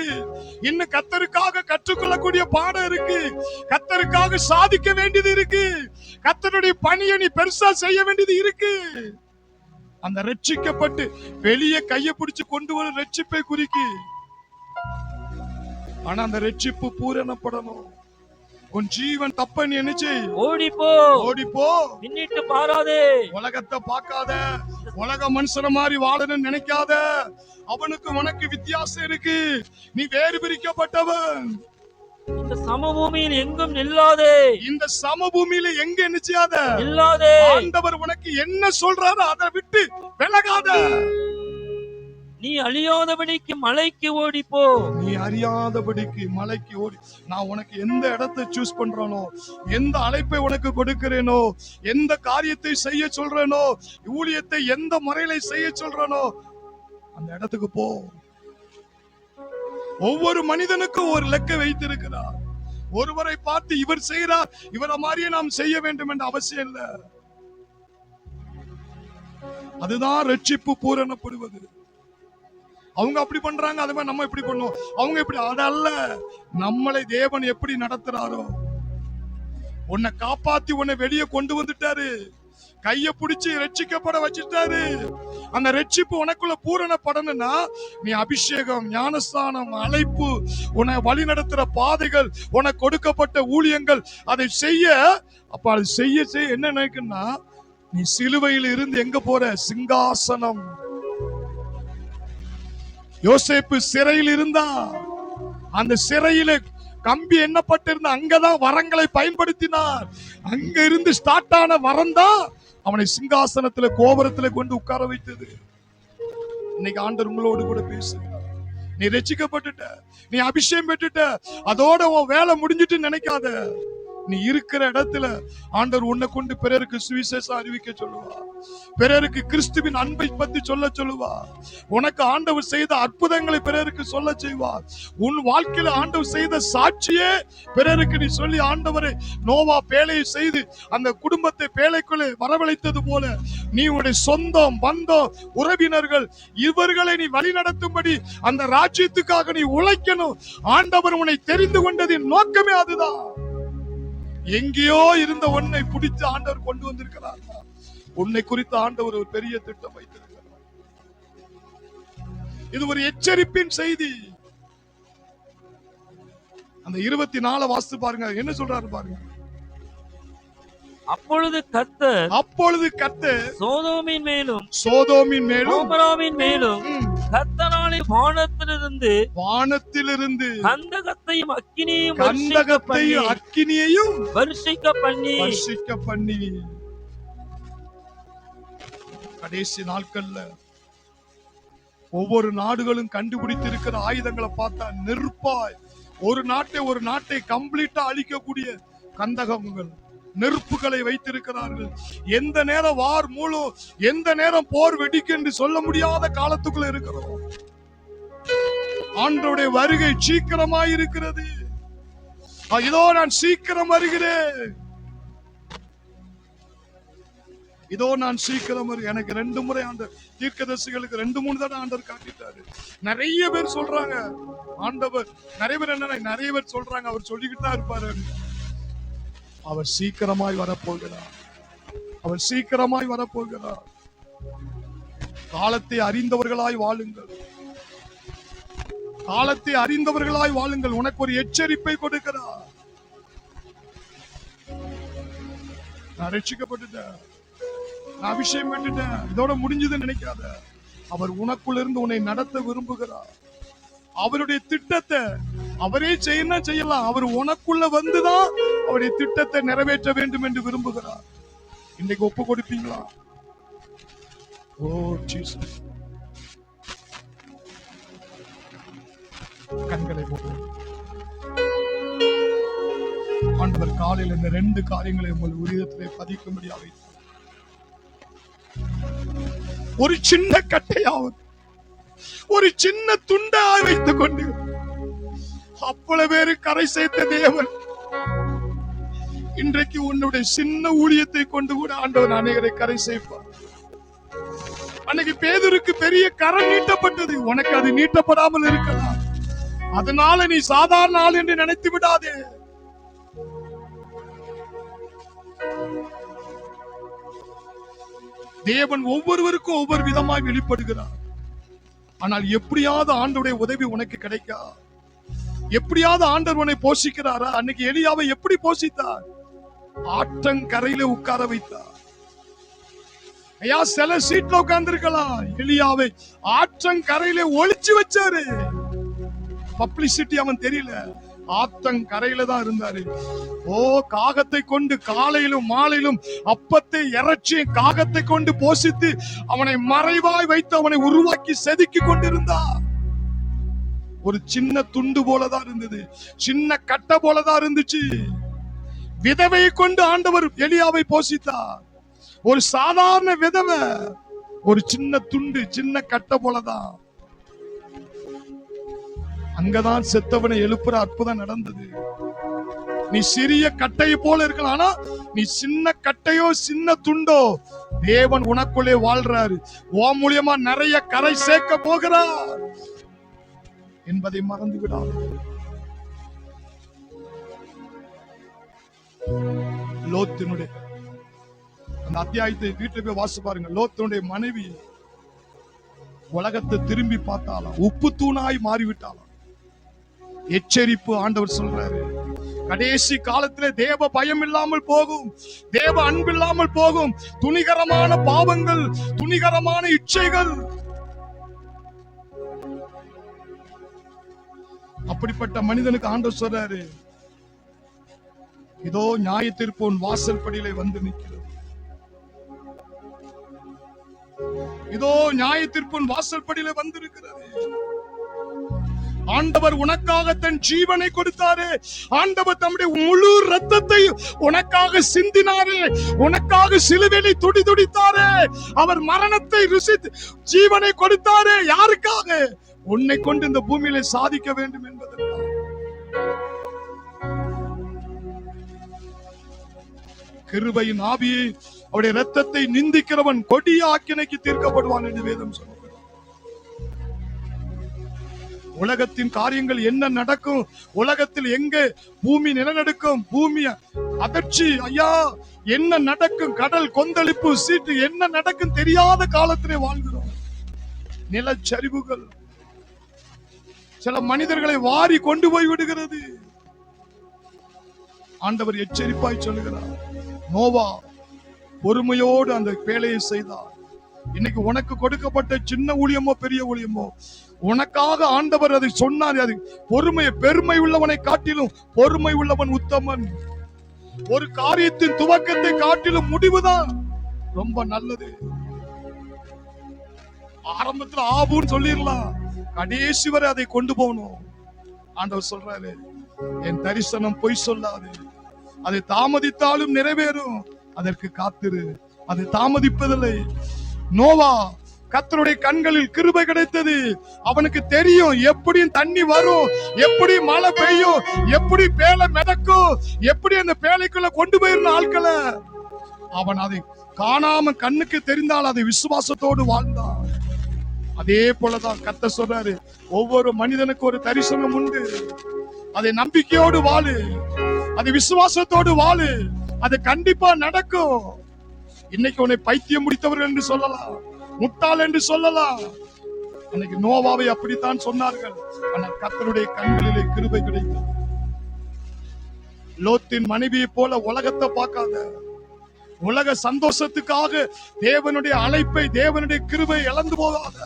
இன்னும் கர்த்தருக்காக கற்றுக்கொள்ளக்கூடிய பாடம் இருக்கு, கர்த்தருக்காக சாதிக்க வேண்டியது இருக்கு, கர்த்தருடைய பணியை நீ பெருசா செய்ய வேண்டியது இருக்கு. அந்த ரட்சிக்கப்பட்டு வெளியே கையை பிடிச்சு கொண்டு வர ரட்சிப்பை குறிக்கு. ஆனா அந்த ரட்சிப்பு பூரணப்படணும். உன் ஜீவன் தப்ப நீ என்ன செய், ஓடிப்போ, பின்னிட்டு பாராதே, உலகத்தை பார்க்காத, உலக மனுஷன மாதிரி வாழணும்னு நினைக்காத. அவனுக்கு உனக்கு வித்தியாசம் இருக்கு, நீ வேறு பிரிக்கப்பட்டவன். இந்த சமபூமியில் எங்கும் நில்லாதே, இந்த சமபூமியில எங்க என்ன செய்யாத, நில்லாதே. ஆண்டவர் உனக்கு என்ன சொல்றாரோ அதை விட்டு விலகாத. நீ அழியாதபடிக்கு மலைக்கு ஓடிப்போ, நீ அறியாதபடிக்கு மலைக்கு ஓடி. நான் உனக்கு எந்த இடத்தை சூஸ் பண்றானோ, எந்த அழைப்பை உனக்கு கொடுக்கிறேனோ, எந்த காரியத்தை செய்ய சொல்றேனோ, ஊழியத்தை எந்த முறையில செய்ய சொல்றேனோ, அந்த இடத்துக்கு போ. ஒவ்வொரு மனிதனுக்கும் ஒரு லெக்க வைத்திருக்கிறார். ஒருவரை பார்த்து இவர் செய்கிறார், இவரை மாதிரியே நாம் செய்ய வேண்டும் என்ற அவசியம் இல்லை. அதுதான் ரட்சிப்பு பூரணப்படுவது. அவங்க அப்படி பண்றாங்க, அது மாதிரி நம்ம எப்படி பண்ணுவோம், அவங்க எப்படி, அதல்ல. நம்மளை தேவன் எப்படி நடத்துறாரோ, உன்னை காப்பாத்தி உன்னை வெளியே கொண்டு வந்துட்டாரு, கைய பிடிச்சு ரட்சிக்கப்பட வச்சுட்டாரு. அந்த ரட்சிப்பு உனக்குள்ள பூரணப்படணும்னா நீ அபிஷேகம், ஞானஸ்தானம், அழைப்பு, உன்னை வழி நடத்துற பாதைகள், உனக்கு கொடுக்கப்பட்ட ஊழியங்கள், அதை செய்ய. அப்ப அது செய்ய என்ன நினைக்குன்னா, நீ சிலுவையில் இருந்து எங்க போற, சிங்காசனம். யோசேப்பு சிறையில் இருந்தா, அந்த சிறையில கம்பி எண்ணப்பட்டிருந்த அங்கதான் வரங்களை பயன்படுத்தினார். அங்க இருந்து ஸ்டார்ட் ஆன வரம் தான் அவனை சிங்காசனத்துல கோபுரத்துல கொண்டு உட்கார வைத்தது. இன்னைக்கு ஆண்டவர் உங்களோடு கூட பேசுகிறார். நீ ரட்சிக்கப்பட்டுட்ட, நீ அபிஷேகம் பெற்றுட்ட, அதோட உன் வேலை முடிஞ்சிட்டு நினைக்காத. நீ இருக்கிற இடத்துல ஆண்டவர் உன்னை கொண்டு பிறருக்கு சுவிசேஷம் அறிவிக்க சொல்லுவார். பிறருக்கு கிறிஸ்துவின் அன்பை பத்தி சொல்ல சொல்லுவார். உனக்கு ஆண்டவர் செய்த அற்புதங்களை பிறருக்கு சொல்ல செய்வார். உன் வாழ்க்கையில ஆண்டவர் செய்த சாட்சியே பிறருக்கு நீ சொல்லி, ஆண்டவரை நோவா பேழையை செய்து அந்த குடும்பத்தை பேழைக்குள்ளே வரவழைத்தது போல நீ உன்னுடைய சொந்தம் பந்தம் உறவினர்கள் இவர்களை நீ வழி நடத்தும்படி அந்த ராஜ்யத்துக்காக நீ உழைக்கணும். ஆண்டவர் உன்னை தெரிந்து கொண்டதின் நோக்கமே அதுதான். எங்கேயோ இருந்த உன்னை பிடித்து ஆண்டவர் கொண்டு வந்திருக்கிறார். உன்னை குறித்து ஆண்டவர் ஒரு பெரிய திட்டம் வைத்திருக்கிறார். இது ஒரு எச்சரிப்பின் செய்தி. அந்த 24 வாசித்து பாருங்க, என்ன சொல்றாரு பாருங்க. அப்பொழுது கர்த்தர் சோதோமின் மேலும் கோமோராவின் மேலும் கர்த்தராலே வானத்திலிருந்து கந்தகத்தையும் அக்கினியையும் வருஷிக்க பண்ணி கடைசி நாட்கள்ல ஒவ்வொரு நாடுகளும் கண்டுபிடித்திருக்கிற ஆயுதங்களை பார்த்தா நெருப்பாய் ஒரு நாட்டை கம்ப்ளீட்டா அழிக்கக்கூடிய கந்தகங்கள் நெருப்புகளை வைத்திருக்கிறார்கள். எந்த நேரம் வார் மூலம், எந்த நேரம் போர் வெடிக்கும் என்று சொல்ல முடியாத காலத்துக்குள்ள இருக்கிறோம். ஆண்டவருடைய வருகை சீக்கிரமாய் இருக்கிறது. இதோ நான் சீக்கிரம் வருகிறேன், இதோ நான் சீக்கிரம் வருகிறேன். எனக்கு 2 முறை ஆண்டவர் தீர்க்கதரிசிகளுக்கு 2-3 தடவை ஆண்டவர் காட்டிட்டாரு. நிறைய பேர் சொல்றாங்க ஆண்டவர், நிறைய பேர் சொல்றாங்க அவர் சொல்லிக்கிட்டு தான் இருப்பாரு. அவர் சீக்கிரமாய் வரப்போகிறார், அவர் சீக்கிரமாய் வரப்போகிறார். காலத்தை அறிந்தவர்களாய் வாழுங்கள், காலத்தை அறிந்தவர்களாய் வாழுங்கள். உனக்கு ஒரு எச்சரிப்பை கொடுக்கிறார். நான் ரட்சிக்கப்பட்டுட்டேன், நான் அபிஷேகம் பெற்றுட்டேன், இதோட முடிஞ்சதுன்னு நினைக்காத. அவர் உனக்குள்ள இருந்து உன்னை நடத்த விரும்புகிறார். அவருடைய திட்டத்தை அவரே செய்யலாம். அவர் உனக்குள்ள வந்துதான் அவருடைய திட்டத்தை நிறைவேற்ற வேண்டும் என்று விரும்புகிறார். இன்னைக்கு ஒப்பு கொடுப்பீங்களா? ஓ ஜீசஸ், கண்களை போட்டு ஆண்டவர் காலையில் இந்த 2 காரியங்களை உங்கள் உரிதத்திலே பதிக்கும்படியாக ஒரு சின்ன கட்டையாவது ஒரு சின்ன துண்டாய் வைத்துக் கொண்டு அவ்வளவு பேரு கரை சேர்த்த தேவன் இன்றைக்கு உன்னுடைய சின்ன ஊழியத்தை கொண்டு கூட ஆண்டவன் அநேகரை கரை சேர்ப்பார். அன்னைக்கு பேதுருக்கு பெரிய கரம் நீட்டப்பட்டது, உனக்கு அது நீட்டப்படாமல் இருக்கலாம். அதனால நீ சாதாரண ஆள் என்று நினைத்து விடாதே. தேவன் ஒவ்வொருவருக்கும் ஒவ்வொரு விதமாய் வெளிப்படுகிறார். ஆனால் எப்படியாவது ஆண்டவருடைய உதவி உனக்கு கிடைக்கா, எப்படியாவது ஆண்டவர் உன்னை போஷிக்கிறாரா? அன்னைக்கு எலியாவை எப்படி போஷித்தார்? ஆற்றங்கரையில உட்கார வைத்தார். ஐயா, சில சீட்ல உட்கார்ந்து இருக்கலாம், எலியாவை ஆற்றங்கரையில ஒளிச்சு வச்சாரு. பப்ளிசிட்டி அவன் தெரியல, ஆற்றங்கரையில தான் இருந்தாரு. ஓ, காகத்தை கொண்டு காலையிலும் மாலையிலும் அப்பத்தை இறைச்சி காகத்தை கொண்டு போஷித்து அவனை மறைவாய் வைத்து அவனை உருவாக்கி செதுக்கி கொண்டிருந்தார். ஒரு சின்ன துண்டு போலதான் இருந்தது, சின்ன கட்டை போலதான் இருந்துச்சு. விதவையை கொண்டு ஆண்டவர் எலியாவை போஷித்தார். ஒரு சாதாரண விதவை, ஒரு சின்ன துண்டு சின்ன கட்டை போலதான். அங்கதான் செத்தவனை எழுப்புற அற்புதம் நடந்தது. நீ சிறிய கட்டையை போல இருக்கலாம், ஆனா நீ சின்ன கட்டையோ சின்ன துண்டோ தேவன் உனக்குள்ளே வாழ்றாரு. உன் மூலியமா நிறைய கரை சேர்க்க போகிறார் என்பதை மறந்து விடாது. லோத்தினுடைய அந்த அத்தியாயத்தை வீட்டுல போய் வாசி பாருங்க. லோத்தினுடைய மனைவி உலகத்தை திரும்பி பார்த்தாலும் உப்பு தூணாய் மாறிவிட்டாலும். எச்சரிப்பு ஆண்டவர் சொல்றாரு, கடைசி காலத்திலே தேவ பயம் இல்லாமல் போகும், தேவ அன்பு இல்லாமல் போகும். துணிகரமான பாவங்கள், துணிகரமான இச்சைகள். அப்படிப்பட்ட மனிதனுக்கு ஆண்டவர் சொல்றாரு, இதோ நியாயத்தீர்ப்பு உன் வாசல் படியிலே வந்து நிற்கிறது. இதோ நியாயத்தீர்ப்பு உன் வாசல் படியிலே வந்திருக்கிறது. ஆண்டவர் உனக்காக தன் ஜீவனை கொடுத்தாரே, ஆண்டவர் தம்முடைய முழு ரத்தத்தை உனக்காக சிந்தினாரே, உனக்காக சிலுவையை துடித்தாரே, அவர் மரணத்தை ருசித்து ஜீவனை கொடுத்தாரே. யாருக்காக? உன்னை கொண்டு இந்த பூமியில சாதிக்க வேண்டும் என்பதற்காக. கிருபையின் ஆவியை, அவருடைய ரத்தத்தை நிந்திக்கிறவன் கொடிய ஆக்கினைக்கு தீர்க்கப்படுவான் என்று வேதம் சொல்லுகிறது. உலகத்தின் காரியங்கள் என்ன நடக்கும், உலகத்தில் எங்கே பூமி நிலநடுக்கம், பூமி அதிர்ச்சி, ஐயா என்ன நடக்கும், கடல் கொந்தளிப்பு, சீட்டு என்ன நடக்கும் தெரியாத காலத்திலே வாழ்கிறோம். நிலச்சரிவுகள் சில மனிதர்களை வாரி கொண்டு போய் விடுகிறது. ஆண்டவர் எச்சரிப்பாய் சொல்லுகிறார், நோவா பொறுமையோடு அந்த வேலையை செய்தார். இன்னைக்கு உனக்கு கொடுக்கப்பட்ட சின்ன ஊழியமோ பெரிய ஊழியமோ, உனக்காக ஆண்டவர் அதை சொன்னார். அது பெருமை உள்ளவனை காட்டிலும் பொறுமை உள்ளவன் உத்தமன். ஒரு காரியத்தின் துவக்கத்தை காட்டிலும் முடிவுதான் ரொம்ப நல்லது. ஆரம்பத்துல ஆபுன்னு சொல்லிடலாம், கடைசி வரை அதை கொண்டு போகணும். ஆண்டவர் சொல்றாரு, என் தரிசனம் பொய் சொல்லாது, அதை தாமதித்தாலும் நிறைவேறும், அதற்கு காத்திரு. அதை தாமதிப்பதில்லை. நோவா கர்த்தருடைய கண்களில் கிருபை கிடைத்தது. அவனுக்கு தெரியும் எப்படியும் தண்ணி வரும், எப்படி மழை பெய்யும், எப்படி பேலை மிதக்கும், எப்படி அந்த பேலைக்குள்ள கொண்டு போயிருந்த ஆட்களை அவன் அதை காணாம கண்ணுக்கு தெரிந்தால் அதை விசுவாசத்தோடு வாழ்ந்தான். அதே போலதான் கர்த்தர் சொல்றாரு, ஒவ்வொரு மனிதனுக்கு ஒரு தரிசனம் உண்டு, அதை நம்பிக்கையோடு வாழு, அதை விசுவாசத்தோடு வாழு, அது கண்டிப்பா நடக்கும். இன்னைக்கு உன்னை பைத்தியம் முடித்தவர்கள் என்று சொல்லலாம், முட்டாள் என்று சொல்லலாம். அன்னைக்கு நோவாவை அப்படித்தான் சொன்னார்கள். ஆனால் கர்த்தருடைய கண்களிலே கிருபை கிடைத்தது. லோத்தின் மனைவியை போல உலகத்தை பார்க்காத, உலக சந்தோஷத்துக்காக தேவனுடைய அழைப்பை, தேவனுடைய கிருபை இழந்து போகாத.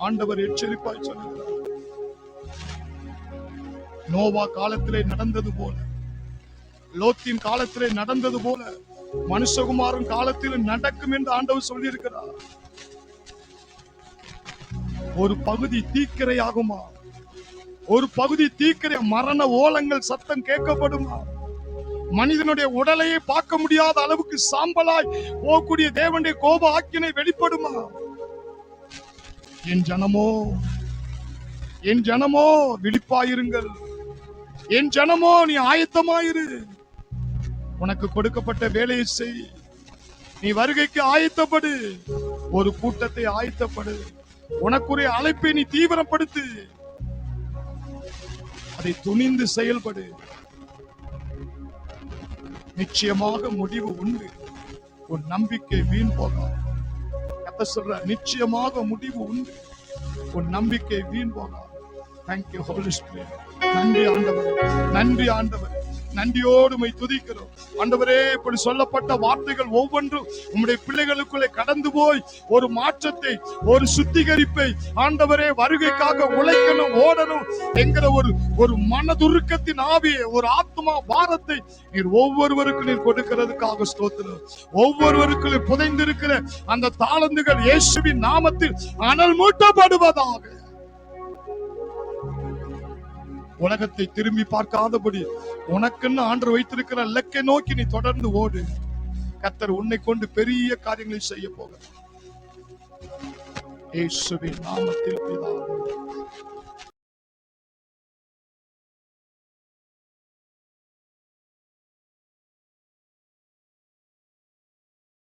ஆண்டவர் எச்சரிப்பாய் சொல்லுகிறார், நோவா காலத்திலே நடந்தது போல, லோத்தின் காலத்திலே நடந்தது போல மனுஷகுமாரன் காலத்தில் நடக்கும் என்று ஆண்டவர் சொல்லி இருக்கிறார். ஒரு பகுதி தீக்கிரை ஆகுமா, ஒரு பகுதி தீக்கிரை, மரண ஓலங்கள் சத்தம் கேட்கப்படுமா, மனிதனுடைய உடலையே பார்க்க முடியாத அளவுக்கு சாம்பலாய் போகக்கூடிய தேவனுடைய கோப ஆக்கினை வெளிப்படுமா? என் ஜனமோ, என் ஜனமோ விழிப்பாயிருங்கள், என் ஜனமோ நீ ஆயத்தமாயிரு. உனக்கு கொடுக்கப்பட்ட வேலையை செய், நீ வருகைக்கு ஆயத்தப்படு, ஒரு கூட்டத்தை ஆயத்தப்படு, உனக்குரிய அழைப்பை நீ தீவிரப்படுத்து, அதை துணிந்து செயல்படு. நிச்சயமாக முடிவு உண்டு, உன் நம்பிக்கை வீண் போகாது. கர்த்தர் சொல்ற, நிச்சயமாக முடிவு உண்டு, உன் நம்பிக்கை வீண் போகாது. Thank you Holy Spirit. நன்றி ஆண்டவரே, நன்றி ஆண்டவரே, நன்றியோடு உம்மை துதிக்கிறோம் ஆண்டவரே. இப்படி சொல்லப்பட்ட வார்த்தைகள் ஒவ்வொன்றும் உம்முடைய பிள்ளைகளுக்குள்ளே கடந்து போய் ஒரு மாற்றத்தை, ஒரு சுத்திகரிப்பை, ஆண்டவரே வருகைக்காக உழைக்கணும், ஓடணும் என்கிற ஒரு மனதுருக்கத்தின் ஆவியை, ஒரு ஆத்மா பாரத்தை நீர் ஒவ்வொருவருக்கும் நீர் கொடுக்கிறதுக்காக ஸ்தோத்திரம். ஒவ்வொருவருக்கும் புதைந்திருக்கிற அந்த தாளந்துகள் இயேசுவின் நாமத்தில் அனல் மூட்டப்படுவதாக. உலகத்தை திரும்பி பார்க்காதபடி உனக்குன்னு ஆண்டவர் வைத்திருக்கிற இலக்கை நோக்கி நீ தொடர்ந்து ஓடு. கர்த்தர் உன்னை கொண்டு பெரிய காரியங்களை செய்ய போகிறார். இயேசுவின் நாமத்தில் பிதாவே.